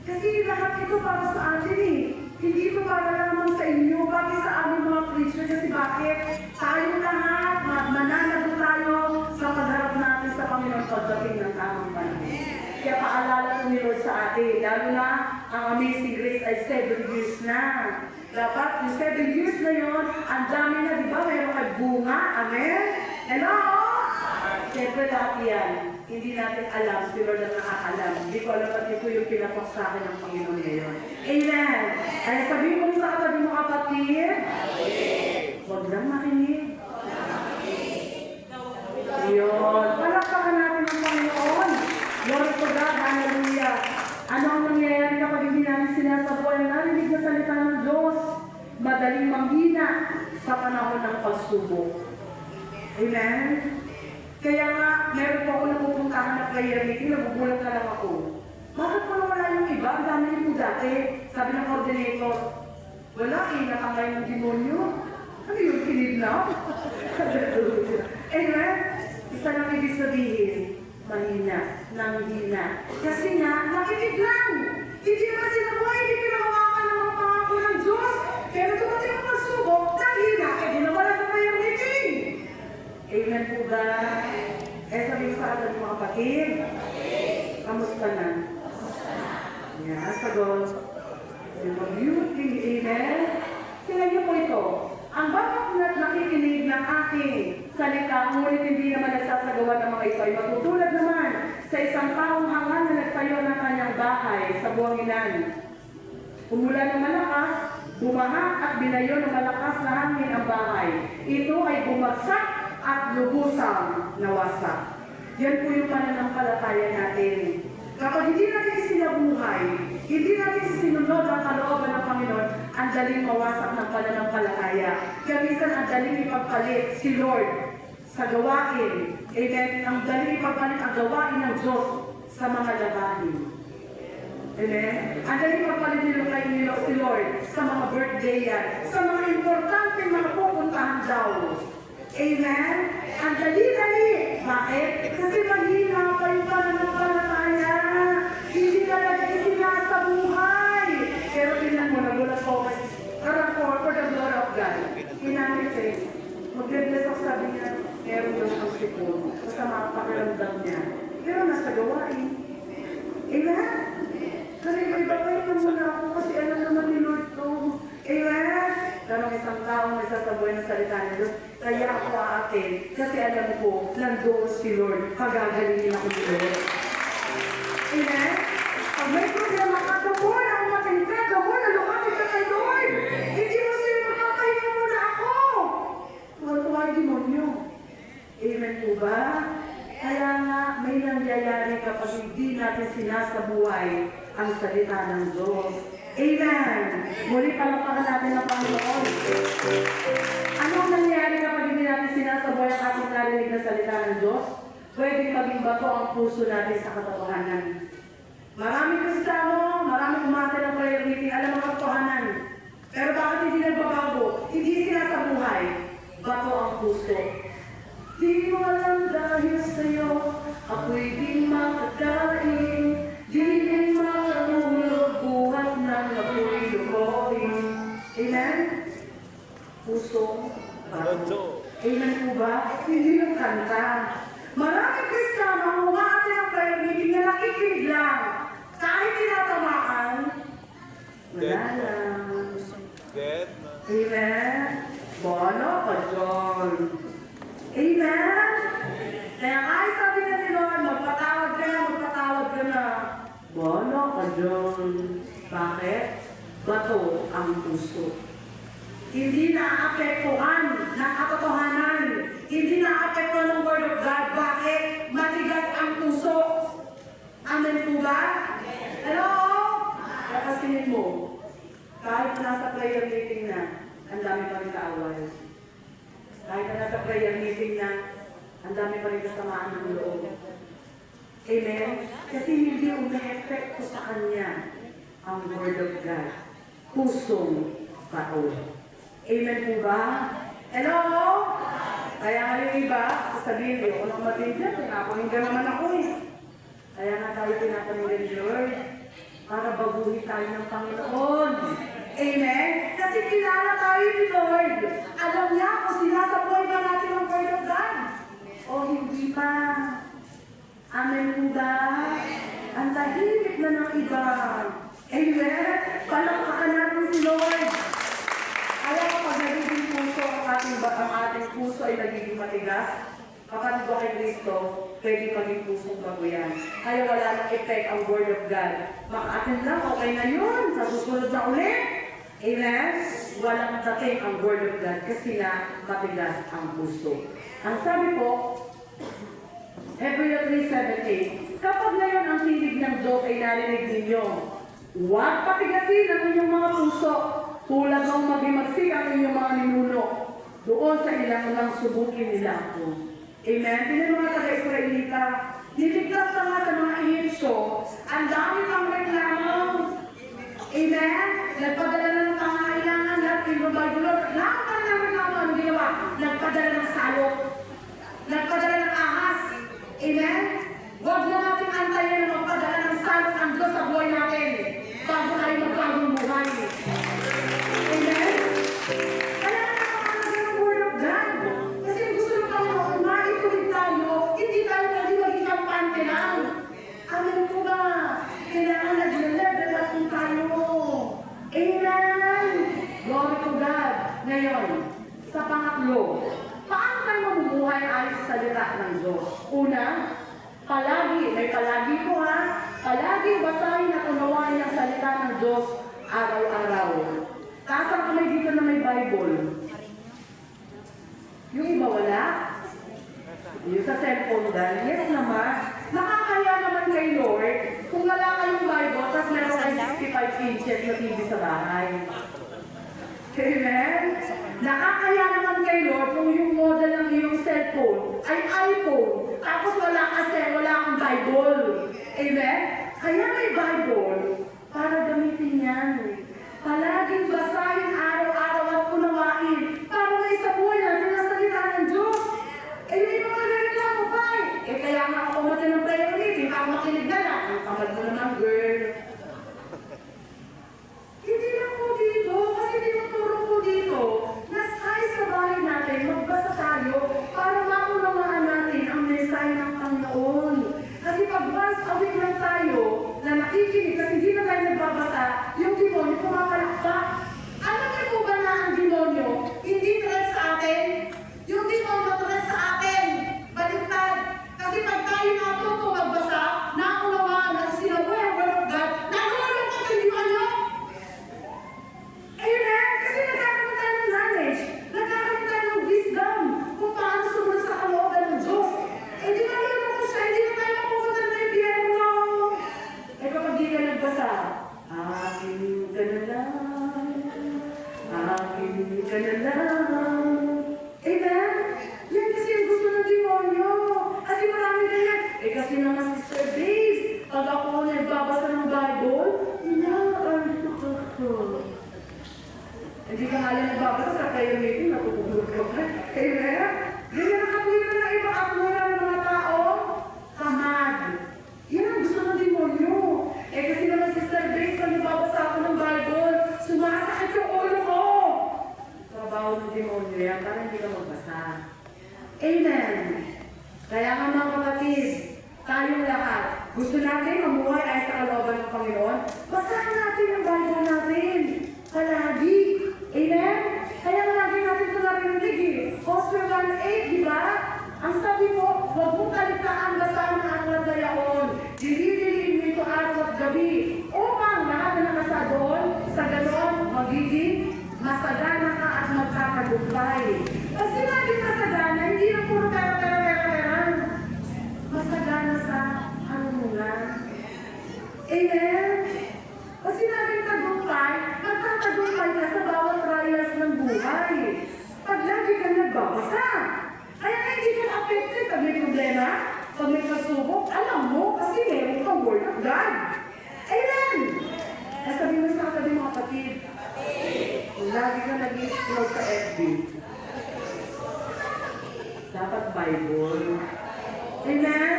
Kasi lahat ito para sa atin eh. Hindi ito para naman sa inyo, bakit sa aming mga Christian, kasi bakit? Tayo lahat, mananagot tayo sa pagharap natin sa Panginoon pagdating ng tamang panahon. Kaya paalala ko ni Lord sa atin, lalo na ang Amazing Grace ay 7 years na. Dapat yung 7 years na yun, ang dami na, di ba? Mayroon kay bunga. Amen? Hello? Siyempre lahat yan. Hindi natin alam, si Lord ang nakakalam. Hindi ko alam at ito yung pinapak sa akin ng Panginoon ngayon. Amen! Kaya sabihin mo sa katabi mo kapatid, huwag lang makinig. Yun. Palakpakan natin ang Panginoon. Glory to God. Hallelujah. Ano ang nangyayari kapag hindi namin sinasabuhay ang narinig na salita ng Diyos? Madaling manghina sa panahon ng pagsubok. Amen? Kaya nga, meron po ako napupuntahan na prayer meeting, nagugulat na lang ako. Bakit pa wala yung iba? Ang dami niyo po dati. Sabi ng coordinator, wala eh, nakangay ng demonyo. Ano yung kinidnap? Amen? Isa lang ibig sabihin, mahina, nanghina. Kasi nga, nakinig lang. Hindi naman sinabuhay, hindi pinahawakan ng mga pangako ng Diyos. Pero tumating ang pagsubok, nanghina, eh di nawala sa prayer meeting. Amen po ba? Eh sabi sa atin mga kapatid, kamusta na? Yan, sagot. Yung beauty, amen? Tingnan niyo po ito. Ang bawat nakikinig ng aking salita, ngunit hindi naman nagsasagawa ng mga ito ay matutulad naman sa isang taong hangal na nagtayo ng kanyang bahay sa buwanginan. Umula ng malakas, bumaha at binayo ng malakas na hangin ang bahay. Ito ay bumagsak at lubusang nawasak. Yan po yung pananampalataya natin. Kapag hindi natin sinabuhay, hindi natin sinunod ang kalooban ng Panginoon, ang daling mawasak ng pananampalataya. Kaya minsan ang daling ipagpalit si Lord sa gawain. Amen? Ang daling ipagpalit ang gawain ng Diyos sa mga labahin. Amen? Ang daling ipagpalit nilo si Lord sa mga birthday yan, sa mga importante mga pupuntahan daw. Amen? Ang dali-dali. Bakit? Kasi mahina pa yung pananampalataya. Hindi talaga isinasabuhay. Pero tingnan mo, nagulat po kasi, for the glory of God. Hinamit eh. Mag-bless ako, sabi niya, meron daw ang sipon. Basta makapakiramdam niya. Pero nasa gawain. Amen? Kasi iba-iba na muna ako kasi alam naman ni Lord ko. Amen? Tanong isang taong nagsasabuhay ng salita ni Lord, kaya ako aatin kasi alam ko, nandoon si Lord, pagagalingin ako ni Lord. Amen? Pag may problema ka, gamon ang umating ka, gamon na lumapit ka kay Lord. Hindi mo sila magpapahinga muna ako. Tuwa yung demonyo. Amen po ba? Kaya nga, may nangyayari kapag hindi natin sinasabuhay ang salita ng Diyos. Amen! Muli palakpakan natin ang Panginoon. Anong nangyayari kapag hindi natin sinasabuhay ang ating narinig na salita ng Diyos? Pwede maging bato ang puso natin sa katotohanan. Marami Kristiyano, marami kumate ng prayer meeting, alam ang katotohanan. Pero bakit hindi nagbabago? Hindi sila sa buhay. Bato ang puso. Di mo alam dahil sa'yo, ako'y di makakain. Di rin makatulog buhat ng ako'y lukoy. Amen? Puso, bato. Bato. Amen po ba? Hindi yung kanta. Maraming Kristiyano ang umaate ng prayer meeting na nakikinig lang. Kahit tinatamaan, wala lang. Dead. Amen? Bono ka, John. Amen? Kaya kahit sabi na ni Lord, magpatawad ka na. Bono ka, John. Bakit? Bato ang puso. Hindi naapektuhan ng katotohanan. Hindi naapektuhan ng Word of God. Bakit? Matigas ang puso. Amen po ba? Hello? Kapasinin mo. Kahit nasa prayer meeting na, ang dami pa rin kaaway. Kahit na nasa prayer meeting na, ang dami pa rin kasamaan ng loob. Amen? Kasi hindi umi-epekto sa kanya ang Word of God. Pusong bato. Amen po ba? Hello? Kaya nga yung iba, sasabihin, ayoko nang matindihan, pinapakinggan naman ako eh. Kaya nga tayo pinapakinggan ni Lord, para baguhin tayo ng Panginoon. Amen? Kasi kilala tayo ni Lord. Alam niya kung sinasabuhay ba natin ang Word of God. O hindi pa. Amen po ba? Ang tahimik na ng iba. Amen? Palakpakan natin si Lord. Alam mo, pag nagiging puso ang ating puso ay nagiging matigas, kapatid ko kay Kristo, pwede maging pusong bago yan. Kaya wala nang effect ang Word of God. Maka-attend lang, okay na yun. Sa susunod na ulit. Amen? Walang dating ang Word of God kasi nga matigas ang puso. Ang sabi po, Hebrew 3:7-8, kapag ngayon ang tinig ng Diyos ay narinig ninyo, huwag patigasin ang inyong mga puso, tulad ng maghimagsik ang inyong mga ninuno, doon sa ilang nang subukin nila ako. Amen? Tingnan mga taga-Israelita, niligtas na nga sa mga Egypto, ang dami pang reklamo. Amen? Nagpadala na ng pangailangan, lahat yung bagulo, lahat pa ng reklamo ang ginawa, nagpadala ng salok, nagpadala ng ahas. Amen? Huwag na natin antayin na magpadala ng salok ang Diyos sa buhay natin bago tayo magbagong buhay. Amen? Kaya nakakalaga ng Word of God. Kasi gusto ng Panginoon, maituloy tayo, hindi tayo maging kampante lang. Amen po ba? Kailangan nag-level up po tayo. Amen? Glory to God. Ngayon, sa pangatlo, paano tayo mamumuhay ayon sa salita ng Diyos? Una, may palagi po ha, palagi basahin at unawain ang salita ng Diyos araw-araw. Taas ang kamay dito na may Bible. Yung iba wala? Yung sa cellphone dahil, yes naman. Nakakaya naman kay Lord kung wala kayong Bible tapos meron kayong 65 inches na TV sa bahay. Amen? Nakakaya naman kay Lord kung yung model ng iyong cellphone ay iPhone tapos wala kang Bible. Amen? Kaya may Bible para gamitin yan. Palaging basahin araw-araw at unawain para may sa buhay natin ang salita ng Diyos. Eh, may mga reklamo pa eh. Kaya nga ako matin ng prayer meeting, ako makinig na lang. Ang kamad mo naman, girl. Hindi lang po dito, kasi tinuturo po dito na kahit sa bahay natin, magbasa tayo para maunawaan natin ang mensahe ng Panginoon. Kasi pag once a week lang tayo na nakikinig, kasi hindi na tayo nagbabasa, yung demonyo pumapalakpak. Alam niyo po ba na Gusto natin mamuhay ay sa kalooban ng Panginoon? Basahin natin ang Bible natin. Palagi. Amen? Kaya lagi natin ito narinig eh. Hosea 1:8, di ba? Ang sabi mo, huwag mong kalitaan basahin ang aklat na yaon. Dilidilin mo ito araw at gabi. Upang lahat na nakasa doon, sa ganon, magiging masagana ka at magkakagumpay. Pag sinabing masagana, hindi na puro pera. Masagana sa ano mo nga. Amen? Pag sinabing tagumpay, magkakagumpay ka sa bawat trials ng buhay. Pag lagi ka nagbabasa. Kaya hindi ka affected pag may problema, pag may pasubok, alam mo kasi meron kang word of God. Amen! Nasabi mo sa katabi mga kapatid, lagi ka nag-explore sa FB. Dapat Bible. Amen?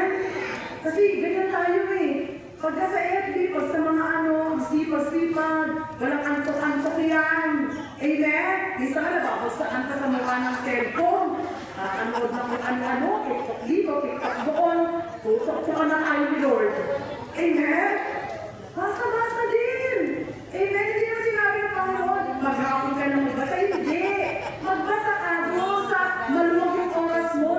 Kasi ganyan tayo eh. Pagka sa FB, pag sa mga sipag-sipag, walang antok-antok yan. Amen? Isa ka nababasaan ka sa mukha ng cellphone. Anood na kung ano-ano, TikTok dito, TikTok doon. Tutok ka ng ayaw ni Lord. Amen? Basta-basta din. Amen? Hindi na sinabi ng Panginoon, maghapon ka na magbasa. Hindi. Magbasa ka doon sa maluwag yung oras mo.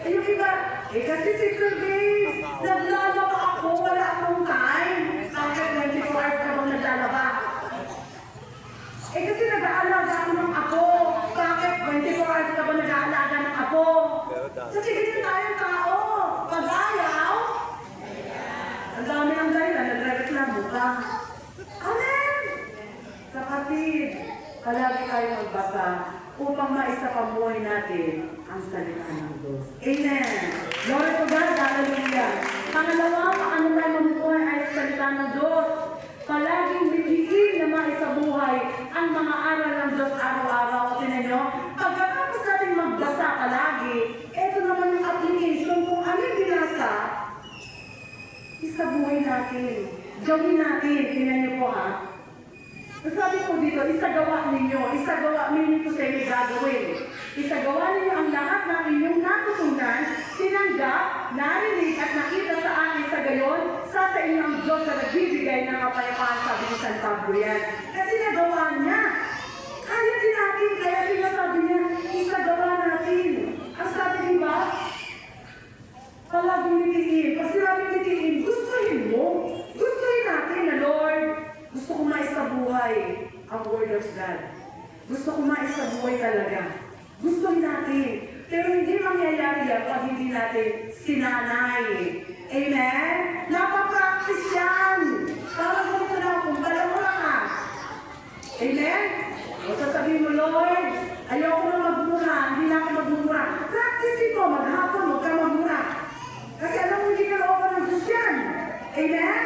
Yung iba, kasi 6 days, naglalaba ako, wala akong time. Bakit 24 hours ka bang naglalaba? Kasi nag-aalaga ako ng apo. Bakit 24 hours ka ba nag-aalaga ng apo? Kasi ganyan tayong tao. Pag ayaw, ang dami ng dahilan, nagreklamo ka. Amen! Kapatid, palagi tayo magbasa upang maisapamuhay natin ang salita ng Diyos. Amen! Glory to God, hallelujah! Pangalawa, paano tayo mamuhay ay sa salita ng Diyos? Palaging bigyan na maisabuhay ang mga aral ng Diyos araw-araw. Tinan nyo, pagkatapos natin magbasa palagi, ito naman yung application kung ano yung binasa, isabuhay natin. Gawin natin. Tinan nyo po ha. Sabi ko dito, isagawa ninyo. Isagawa ninyo sa inyo gagawin. Isagawa ninyo ang lahat ng inyong natutunan, tinanggap, narinig at nakita sa akin sa gayon, sa inyo ang Diyos na nagbibigay ng kapayapaan, sabi ni San Pablo yan. Kasi nagawa niya. Kaya din natin, kaya sinasabi niya, isagawa natin. Ang sabi niyo ba? Palaging nitiin. Kasi natin nitiin, gustuhin mo. Gustuhin natin na Lord, gusto ko maisabuhay ang Word of God. Gusto ko maisabuhay talaga. Gusto natin. Pero hindi mangyayari yan pag hindi natin sinanay. Amen? Napapractice yan. Parang ganito na kung palamura ka. Amen? O sasabihin mo, Lord, ayoko na magmura. Hindi na ako magmura. Practice ito. Maghapon, huwag ka magmura. Kasi alam mo, hindi ka looban ng Diyos yan. Amen?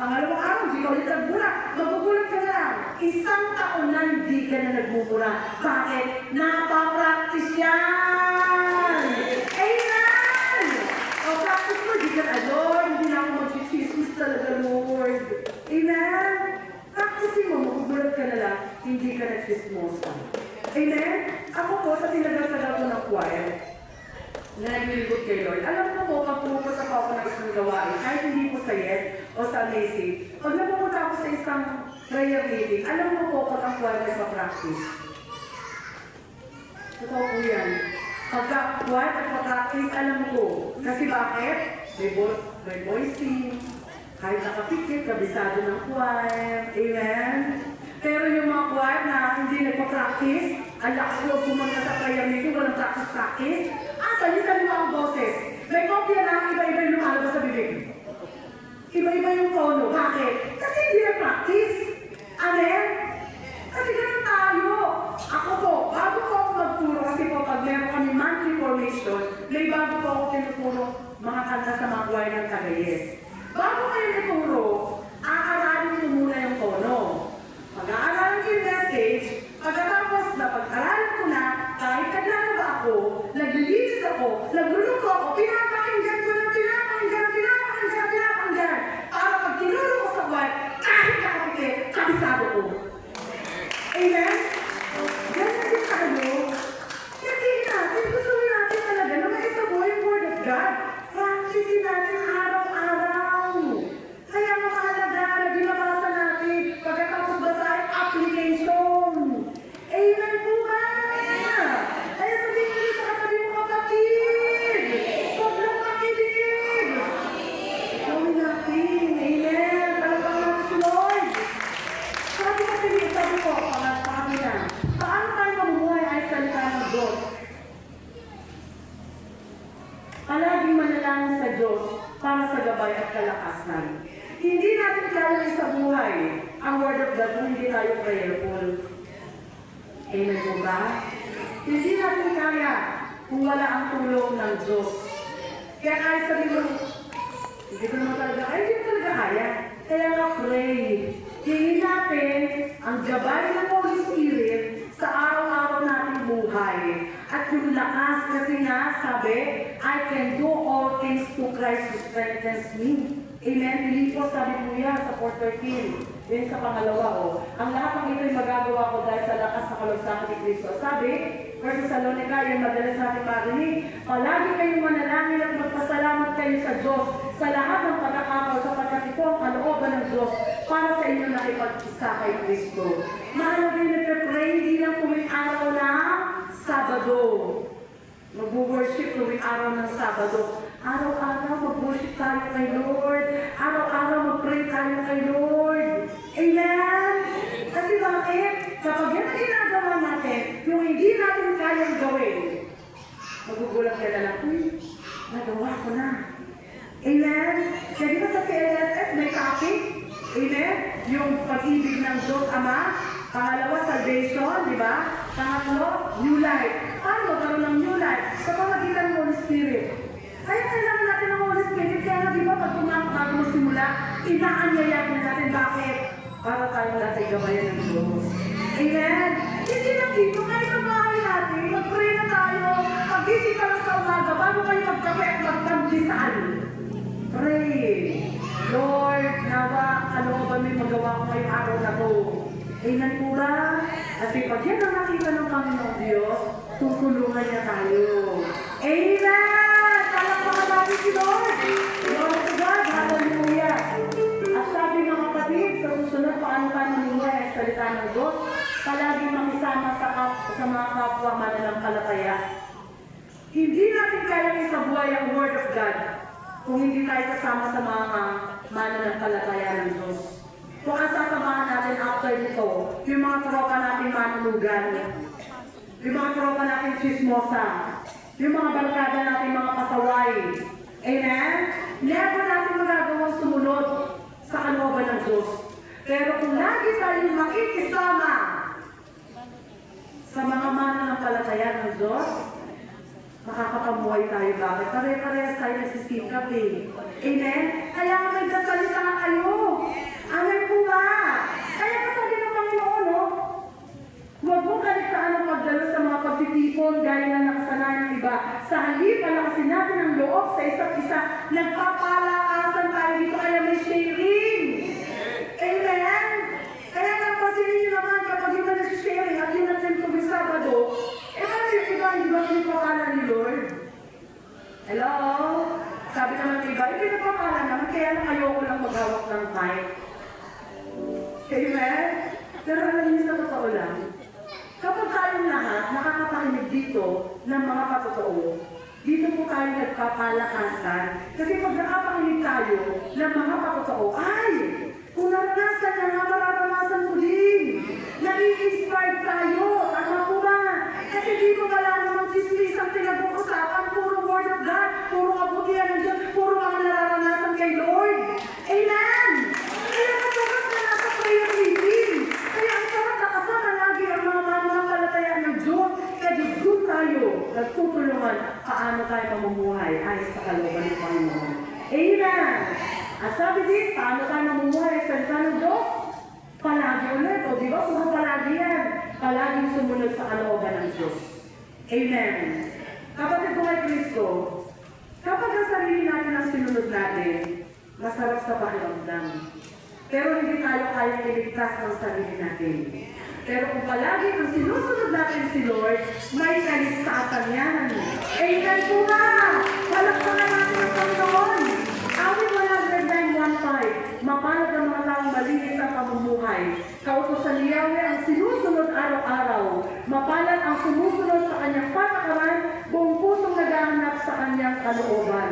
Pangalawang araw, hindi ka ulit nagmura. Magugulat ka na lang. Isang taon na hindi ka na nagmumura. Bakit? Napapractice yan! Amen! O practice mo, hindi ka na, Lord, hindi na ako mag-chismis talaga, Lord. Amen? Practice mo, magugulat ka na lang, hindi ka na-chismosa. Amen? Ako po, sa tinagal-tagal ko ng choir, na naglilibot kay Lord. Alam mo po, pag pumupunta pa ako ng isang gawain, kahit hindi po sa Yes o sa Amazing, pag napupunta ako sa isang prayer meeting, alam mo po pag ang choir ay pa-practice. Totoo po yan. Pagka-choir ay pa-practice, alam ko. Kasi bakit? May voicing, kahit nakapikit, kabisado ng choir. Amen? Pero yung mga choir na hindi nagpa-practice, ang lakas loob pumunta sa prayer meeting, walang practice. Sali-sali mo ang boses. May kopya na iba-iba yung lumalabas sa bibig. Iba-iba yung tono. Bakit? Kasi hindi na practice. Amen? Kasi ganun tayo. Ako po, bago po ako magturo, kasi po pag meron kami monthly formation, may bago po ako tinuturo mga kanta sa mga choir ng Tagayes. Bago kayo naturo, aaralin mo muna yung tono. Pag-aaralin ko yung message, pagkatapos na pag-aralin ko na, kahit naglalaba ako, naglilinis ako, nagluluto ako, pinapakinggan ko na pinapakinggan. Para pag tinuro ko sa buwan, kahit nakapikit, kabisado ko. Amen? Ganyan din tayo. Hindi natin, gusto natin talaga na maisabuhay yung Word of God. Practicein natin araw-araw. at kalakasan. Hindi natin kaya sa buhay ang Word of God kung hindi tayo prayerful. Amen po ba? Hindi natin kaya kung wala ang tulong ng Diyos. Kaya kahit sabi mo, hindi ko naman talaga, ay hindi ko talaga kaya. Kaya nga pray. Hingin natin ang gabay ng Holy Spirit sa araw-araw nating buhay. At yung lakas kasi nga, sabi, I can do all things through Christ who strengthens me. Amen? Pilipos, sabi po yan sa 4:13. Yun sa pangalawa, ang lahat ng ito'y magagawa ko dahil sa lakas ng kalugsakan ni Kristo. Sabi, 1 Thessalonica, yung madalas natin marinig, palagi kayong manalangin at magpasalamat kayo sa Diyos sa lahat ng pagkakataon sapagkat ito ang kalooban ng Diyos para sa inyo na ipag-isa kay Kristo. Mahalaga yung nagpe-pray, hindi lang tuwing araw na Sabado. Mag-worship tuwing araw ng Sabado. Araw-araw mag-worship tayo kay Lord. Araw-araw mag-pray tayo kay Lord. Amen? Kasi bakit? Kapag yan ang ginagawa natin, yung hindi natin kayang gawin, magugulat ka na lang, nagawa ko na. Amen? Kaya di ba sa CLSS may topic? Amen? Yung pag-ibig ng Diyos Ama. Pangalawa, salvation, di ba? Pangatlo, new life. Paano magkaroon ng new life? Sa pamagitan ng Holy Spirit. Kaya kailangan natin ng Holy Spirit. Kaya nga, di ba, pag bago magsimula, inaanyayakin natin. Bakit? Para tayo natin gabayan ng Diyos. Amen? Hindi lang dito, kahit sa bahay natin, mag-pray na tayo. Pag-isip ka lang sa umaga, bago kayo magkape at magkamdisal. Pray. Lord, nawa, ano ba may magawa ko ngayong araw na to? Amen po ba? At pag yan ang nakita ng Panginoong Diyos, tutulungan niya tayo. Amen! Palakpakan natin si Lord! Lord to God, hallelujah! At sabi ng kapatid, sa susunod, paano ka manuhay ang salita ng Diyos? Palaging makisama sa mga kapwa mananampalataya. Hindi natin kaya isabuhay ang Word of God kung hindi tayo kasama sa mga mananampalataya ng Diyos. Kung ang sasamahan natin after nito, yung mga tropa natin manulugan, yung mga tropa natin chismosa, yung mga barkada natin mga pasaway. Amen? Never natin magagawang sumunod sa kalooban ng Diyos. Pero kung lagi tayong makikisama sa mga mananampalataya ng Diyos, makakapamuhay tayo. Bakit? Pare-parehas tayo nagsisikap eh. Amen? Kaya nga may kasalita kayo. Amen po ba? Kaya kasabi ng Panginoon, huwag mong kaligtaan ang pagdalo sa mga pagtitipon gaya na nakasanayan ng iba. Sa halip, palakasin natin ang loob sa isa't isa. Nagpapalakasan tayo dito kaya may sharing. Amen? Kaya napansinin niyo naman kapag iba nag-sharing at yun natin tuwing Sabado, ano yung iba, hindi ba pinapakala ni Lord? Hello? Sabi naman ng iba, pinapakala naman, kaya lang ayoko lang maghawak ng mic. Amen? Pero alam niyo sa totoo lang, kapag tayong lahat nakakapakinig dito ng mga patotoo, dito po tayo nagpapalakasan. Kasi pag nakapakinig tayo ng mga patotoo, ay! Kung naranasan na nga, mararanasan ko din. Nai-inspired tayo. Tama po ba? Kasi dito wala namang chismis ang pinag-uusapan. Puro Word of God, puro kabutihan ng Diyos, puro mga nararanasan kay Lord. Amen! Kaya masarap na nasa prayer meeting. Kaya ang sarap na kasama lagi ang mga mananampalataya ng Diyos. Kaya doon tayo nagtutulungan paano tayo mamumuhay ay sa kalooban ng Panginoon. Amen! At sabi din, paano tayo mamumuhay sa salita ng Diyos? Palagi ulit. O di ba? Puro palagi yan. Palaging sumunod sa kalooban ng Diyos. Amen. Kapatid ko kay Kristo, kapag ang sarili natin ang sinunod natin, masarap sa pakiramdam. Pero hindi tayo kayang iligtas ng sarili natin. Pero kung palagi ang sinusunod natin si Lord, may kaligtasan yan. Amen po nga! Palakpakan natin ang Panginoon! Awit 109:1-5, mapalad ang mga taong malinis ang pamumuhay. Kautosan niya ang sinusunod araw-araw. Mapalad ang sumusunod sa kanyang patakaran, buong pusong naghahanap sa kanyang kalooban.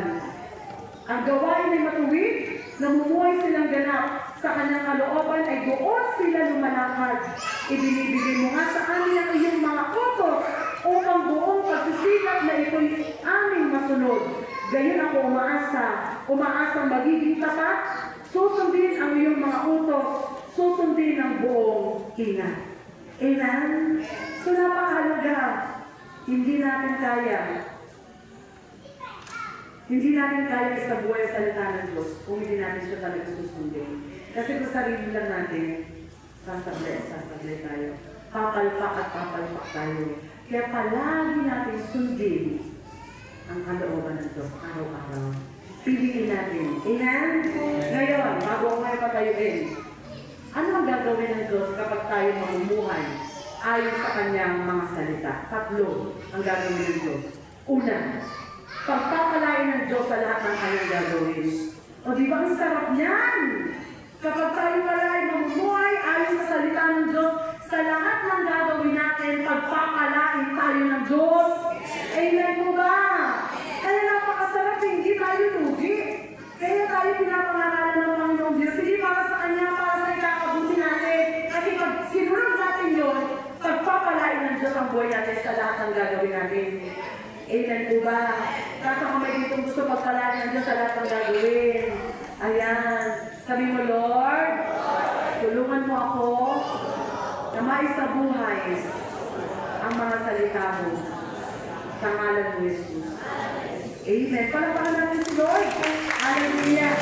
Ang gawain ay matuwid, namumuhay silang ganap. Sa kanyang kalooban ay doon sila lumalakad. Ibinibigay mo nga sa amin ang iyong mga utos upang buong pagsisikap na ito'y aming masunod. Gayon ako umaasang magiging tapat, susundin ang iyong mga utos, susundin ang buong ingat. Amen? So napakahalaga, hindi natin kaya sa buhay sa salita ng Diyos kung hindi natin siya talaga susundin. Kasi kung sarili lang natin, sasablay tayo. Papalpak at papalpak tayo. Kaya palagi natin sundin ang kalooban ng Diyos araw-araw. Piliin natin. Amen? Ngayon, bago ko ngayon patayuin, ano ang gagawin ng Diyos kapag tayo mamumuhay ayon sa kanyang mga salita? Tatlo ang gagawin ng Diyos. Una, pagpapalain ng Diyos sa lahat ng kanyang gagawin. O di ba ang sarap niyan? Kapag tayo pala ay mamumuhay ayon sa salita ng Diyos, sa lahat ng gagawin natin, pagpapalain tayo ng Diyos. Amen po ba? Kaya napakasarap, hindi tayo lugi. Kaya tayo pinapangaralan ng Panginoong Diyos. Hindi para sa Kanya, para sa ikakabuti natin. Kasi pag sinunod natin yun, pagpapalain ng Diyos ang buhay natin sa lahat ng gagawin natin. Amen po ba? Kaso kung may dito gusto pagpalain ng Diyos sa lahat ng gagawin. Ayan. Sabi mo, Lord, tulungan mo ako na maisabuhay ang mga salita mo sa ngalan mo, Jesus. Amen. Palapakan natin si Lord. Hallelujah.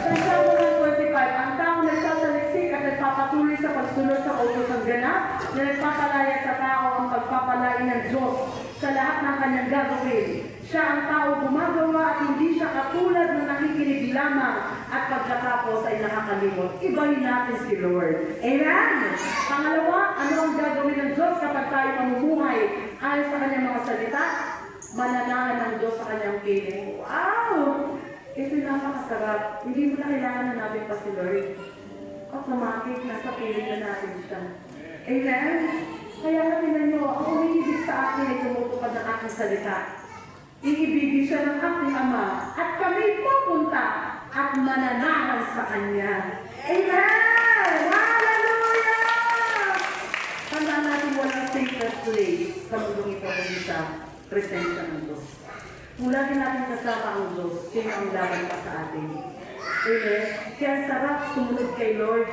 Sa Salmo 145, ang taong nagsasaliksik at nagpapatuloy sa pagsunod sa utos ng ganap, na nagpapalaya sa tao ang pagpapalain ng Diyos sa lahat ng kanyang gagawin. Siya ang tao gumagawa at hindi siya katulad na nakikinig lamang at pagkatapos ay nakakalimot. Ibahin natin si Lord. Amen? Pangalawa, ano ang gagawin ng Diyos kapag tayo mamumuhay ayon sa kanyang mga salita? Mananahan ng Diyos sa kanyang piling. Wow! Ito napakasarap. Hindi mo na kailangan na natin pa si Lord. Automatic, nasa piling na natin siya. Amen? Kaya katinan nyo, ang umiibig sa akin ay tumutupad ng aking salita. Iibigin siya ng aking Ama at kami pupunta at mananahan sa Kanya. Amen! Hallelujah! Tandaan natin walang sacred place sa mundong ito kung sa presensya ng Diyos. Kung lagi natin kasama ang Diyos, sino ang laban pa sa atin? Amen? Kaya sarap sumunod kay Lord.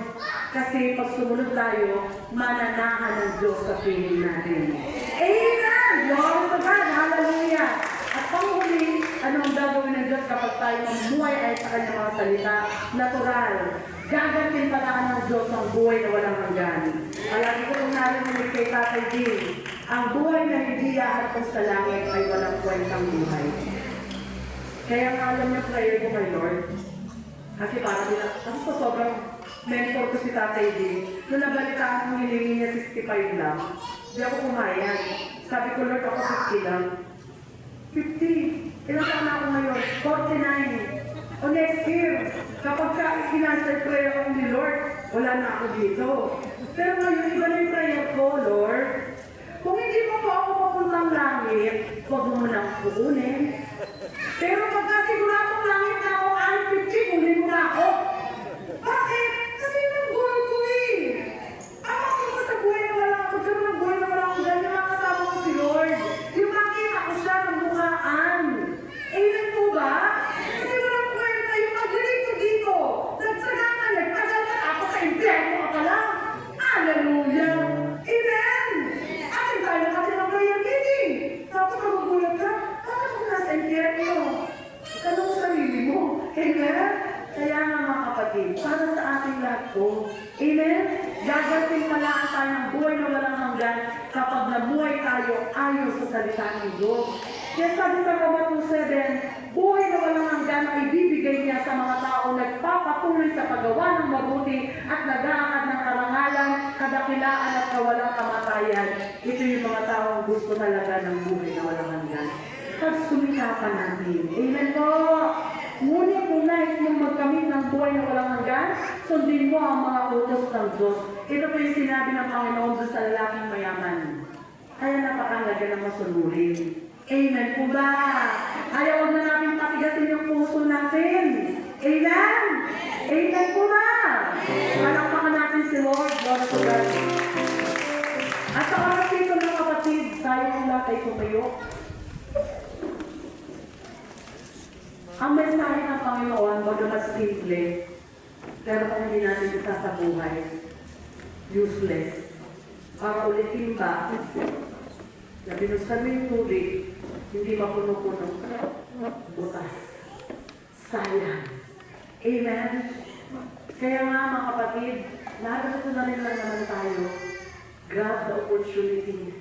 Kasi pag sumunod tayo, mananahan ng Diyos sa piling natin. Amen! Glory to God! Hallelujah! At panghuli, ano ang gagawin ng Diyos kapag tayo mamumuhay ay sa kanyang mga salita? Natural. Gagantin pala ng Diyos ang buhay na walang hanggan. Palagi ko nung narinig kay Tatay Jim, ang buhay na hindi ahatong sa langit ay walang kwentang buhay. Kaya nga alam niya prayer ko kay Lord. Kasi para nila, kasi po sobrang mentor ko si Tatay Jim. Nung nabalitaan kong hilingi niya 65 lang, di ako pumayag. Sabi ko, Lord, ako 50 lang. 50. Ilang taon na ako ngayon? 49. O next year, kapag in-answer prayer ako ni Lord, wala na ako dito. Pero ngayon, iba na yung prayer ko, Lord. Kung hindi mo po ako papuntang langit, huwag mo munang kukunin. Pero pagka siguradong langit na ako, ay 50, kunin mo na ako. Bakit? Kasi yun ang goal ko eh. Ako sa buhay na wala ako, pero ng buhay na wala ako dyan, yung makasama ko si Lord. Yung makita ko siya ng mukhaan. Amen po ba? Kasi walang kwenta yung pag-dito dito. Nagsaga ka, nagtagal ka, ako sa impyerno ka pala. Hallelujah! Amen! Atin tayo kasi ng prayer meeting. Tapos magugulat ka, bakit ako nasa impyerno? Tanong sa sarili mo. Amen? Kaya nga mga kapatid, para sa ating lahat po, amen? Gagantin pala ang tayong buhay na walang hanggan kapag nabuhay tayo ayon sa salita ng Diyos. Kaya sabi sa Roma 2:7, buhay na walang hanggan ay ibibigay niya sa mga tao nagpapatuloy sa paggawa ng mabuti at nag-aangad ng karangalan, kadakilaan at kawalang kamatayan. Ito yung mga taong gusto talaga ng buhay na walang hanggan. Pagsumikapan natin. Amen po! Ngunit kung nais mong magkamit ng buhay na walang hanggan, sundin mo ang mga utos ng Diyos. Ito po yung sinabi ng Panginoon sa lalaking mayaman. Kaya napakalaga na masunurin. Amen po ba? Ayaw na natin patigasin yung puso natin. Amen? Amen po ba? Palakpakan natin si Lord. Glory to God. At sa oras ito mga kapatid, tayo ang lahat ay tumayo. Ang mensahe ng Panginoon, bagamat simple, pero kung hindi natin isa sa buhay, useless. Para ulitin ba, na binuksan mo yung tubig, hindi mapuno-puno, butas, sayang. Amen? Kaya nga mga kapatid, narito na rin lang naman tayo, grab the opportunity.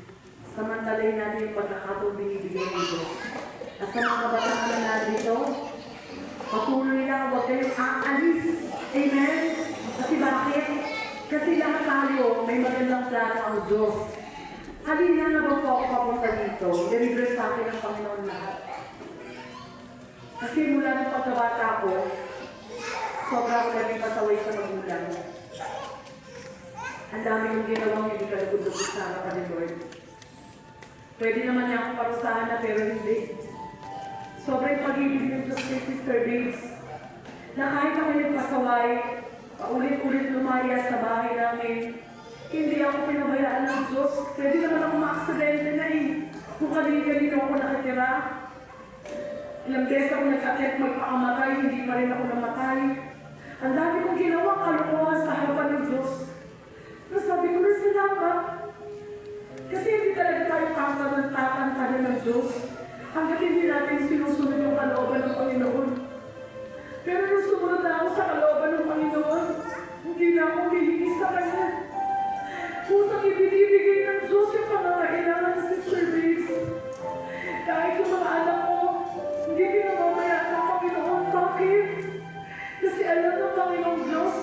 Samantalay natin yung pagkakataong binibigyan nito. At sa mga kabataan na narito, patuloy lang, huwag kayong aalis. Amen? Kasi bakit? Kasi lahat tayo, may magandang plano ang Diyos. Halina na ba po ako papunta dito? Deliver sa akin ng Panginoon lahat. Kasi mula ng pagkabata ko, sobra ako naging pasaway sa magulang. Ang dami yung ginawang hindi ka nagudugod sa harapan ni Lord. Pwede naman niya akong parusahan na pero hindi. Sobrang pag-ibig ng Diyos kay Sister Babes, na kahit ako nagpasaway, paulit-ulit lumaya sa bahay namin, hindi ako pinabayaan ng Diyos. Pwede naman ako ma-aksidente na eh. Kung kanina-kanina ako nakatira. Ilang beses ako nag-attempt magpakamatay, hindi pa rin ako namatay. Ang dami kong ginawa, kalokohan sa harapan ng Diyos. Pero sabi ko na salamat. Kasi hindi talaga tayo tatantanan ng Diyos. Hanggat hindi natin sinusunod yung kalooban ng Panginoon. Pero nung sumunod na ako sa kalooban ng Panginoon, hindi na ako hihingi sa Kanya. Pusang ibinibigay ng Diyos yung pangangailangan sa Sister Babes. Kahit yung mga anak ko, hindi pinamamayaan ng Panginoon. Bakit? Kasi alam ng Panginoong Diyos,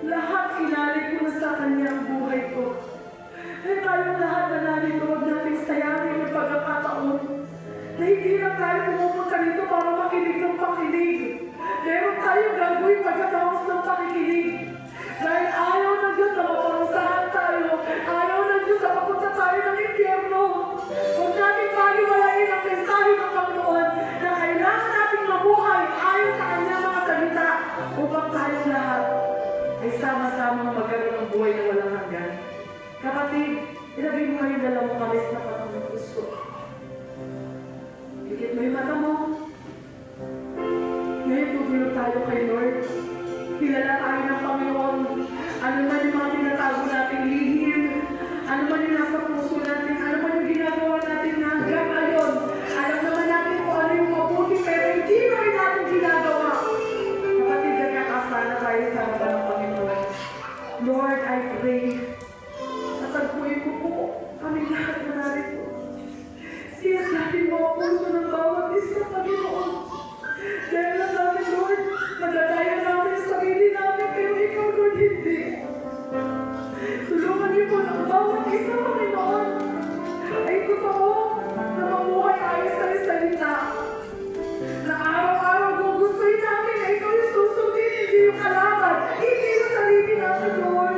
lahat inalig ko na sa Kanya ang buhay ko. Kaya tayong lahat na narito, huwag natin sayangin yung pagkakataon na hindi lang tayo pumupunta rito para makinig ng pakinig. Meron tayong gagawin pagkatapos ng pakikinig. Dahil ayaw ng Diyos na maparusahan tayo. Ayaw ng Diyos na mapunta tayo ng impyerno. Huwag natin paliwalain ang mensahe ng Panginoon na kailangan nating mabuhay ayon sa Kanyang mga salita upang tayong lahat ay sama-samang magkaroon ng buhay na walang hanggan. Kapatid, ilagay mo yung dalawang kalis na patang ng puso. Ikit mo yung mata mo. Ngayon, tutulog tayo kay Lord. Kilala tayo ng Panginoon. Ano man yung mga tinatago nating lihim, ano man yung nasa puso natin, ano man yung ginagawa natin na hanggang ngayon. Alam naman natin kung ano yung mabuti, pero hindi na rin natin ginagawa. Kapatid, nagkakasala tayo sa harapan ng Panginoon. Lord, I pray, natagpuin mo po kami lahat na narito. Siyasatin mo ang puso ng bawat isa, Panginoon. Dahil lang namin, Lord, madadaya namin sa sarili namin, pero ikaw, Lord, hindi. Tulungan niyo po ng bawat isa, Panginoon. Ay totoo na mamuhay ayon sa salita. Na araw-araw gugustuhin namin na ikaw yung susundin, hindi yung kalaban, hindi yung sarili namin, Lord.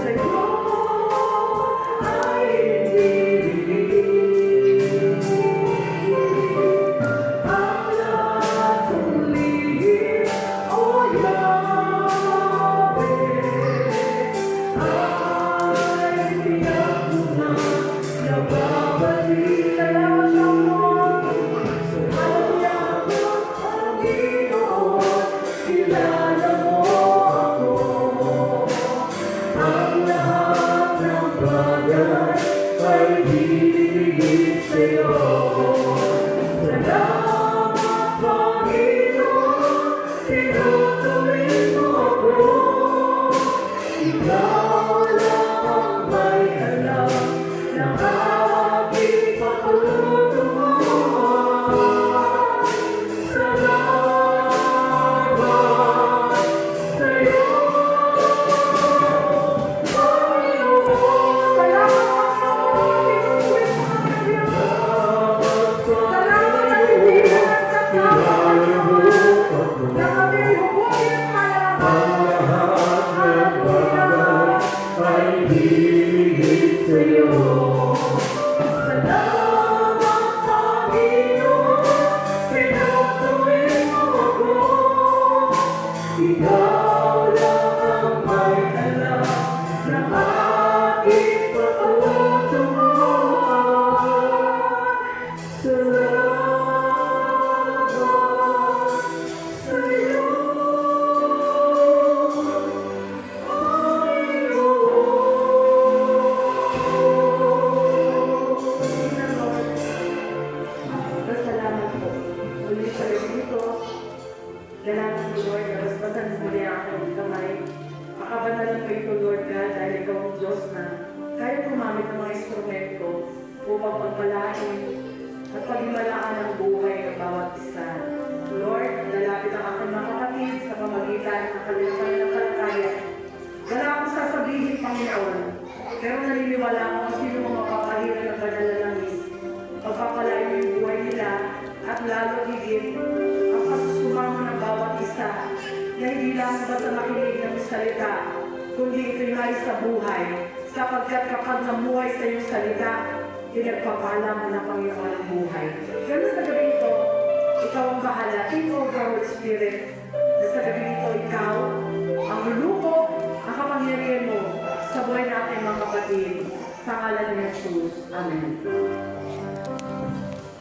sa'yo ay ibigin. Ang lahat ng lihim, O Yahweh, ay tiyak mo na nababalik. Salamat ako sa kanya ng Panginoon, kilala mo ako. Ang lahat ng bagay ay ibigin sa'yo. Salamat, Panginoon, tinutuloy mo ako. Ikaw lang ang may alam ng aking patutunguhan. Salamat sa'yo, Panginoon. Salamat at hindi ka nagtatapos na kami hubugin ang malaman. Ay ibigin sa'yo. Salamat, Panginoon, tinutuloy mo ako. Ikaw lang ang may alam ng aking patutunguhan. Salamat sa'yo, Salamat po. Muli sa dito. Salamat po, Lord. Basta muli ang aking kamay. Makabanalan ko ito, Lord God, dahil ikaw ang Diyos na kaya gumamit ng mga instrumento upang pagpalain at paghimalaan ang buhay ng bawat isa. Lord, lalapit ang aking mga kapatid sa pamagitan ng kanilang pananampalataya. Wala akong sasabihin, Panginoon, pero naniniwala ako kung sino mga mapapahirap ng banal na langis. Pagpapalain mo yung buhay nila at lalo higit ang pagsusumamo ng bawat isa na hindi lang basta makinig ng salita, kundi ito'y may sa buhay, sapagkat kapag namuhay sa iyong salita, pinagpapala mo na Panginoon ang buhay. Ganun sa gabi ito, ikaw ang bahala. Take over, Holy Spirit. Na sa gabi ito, ikaw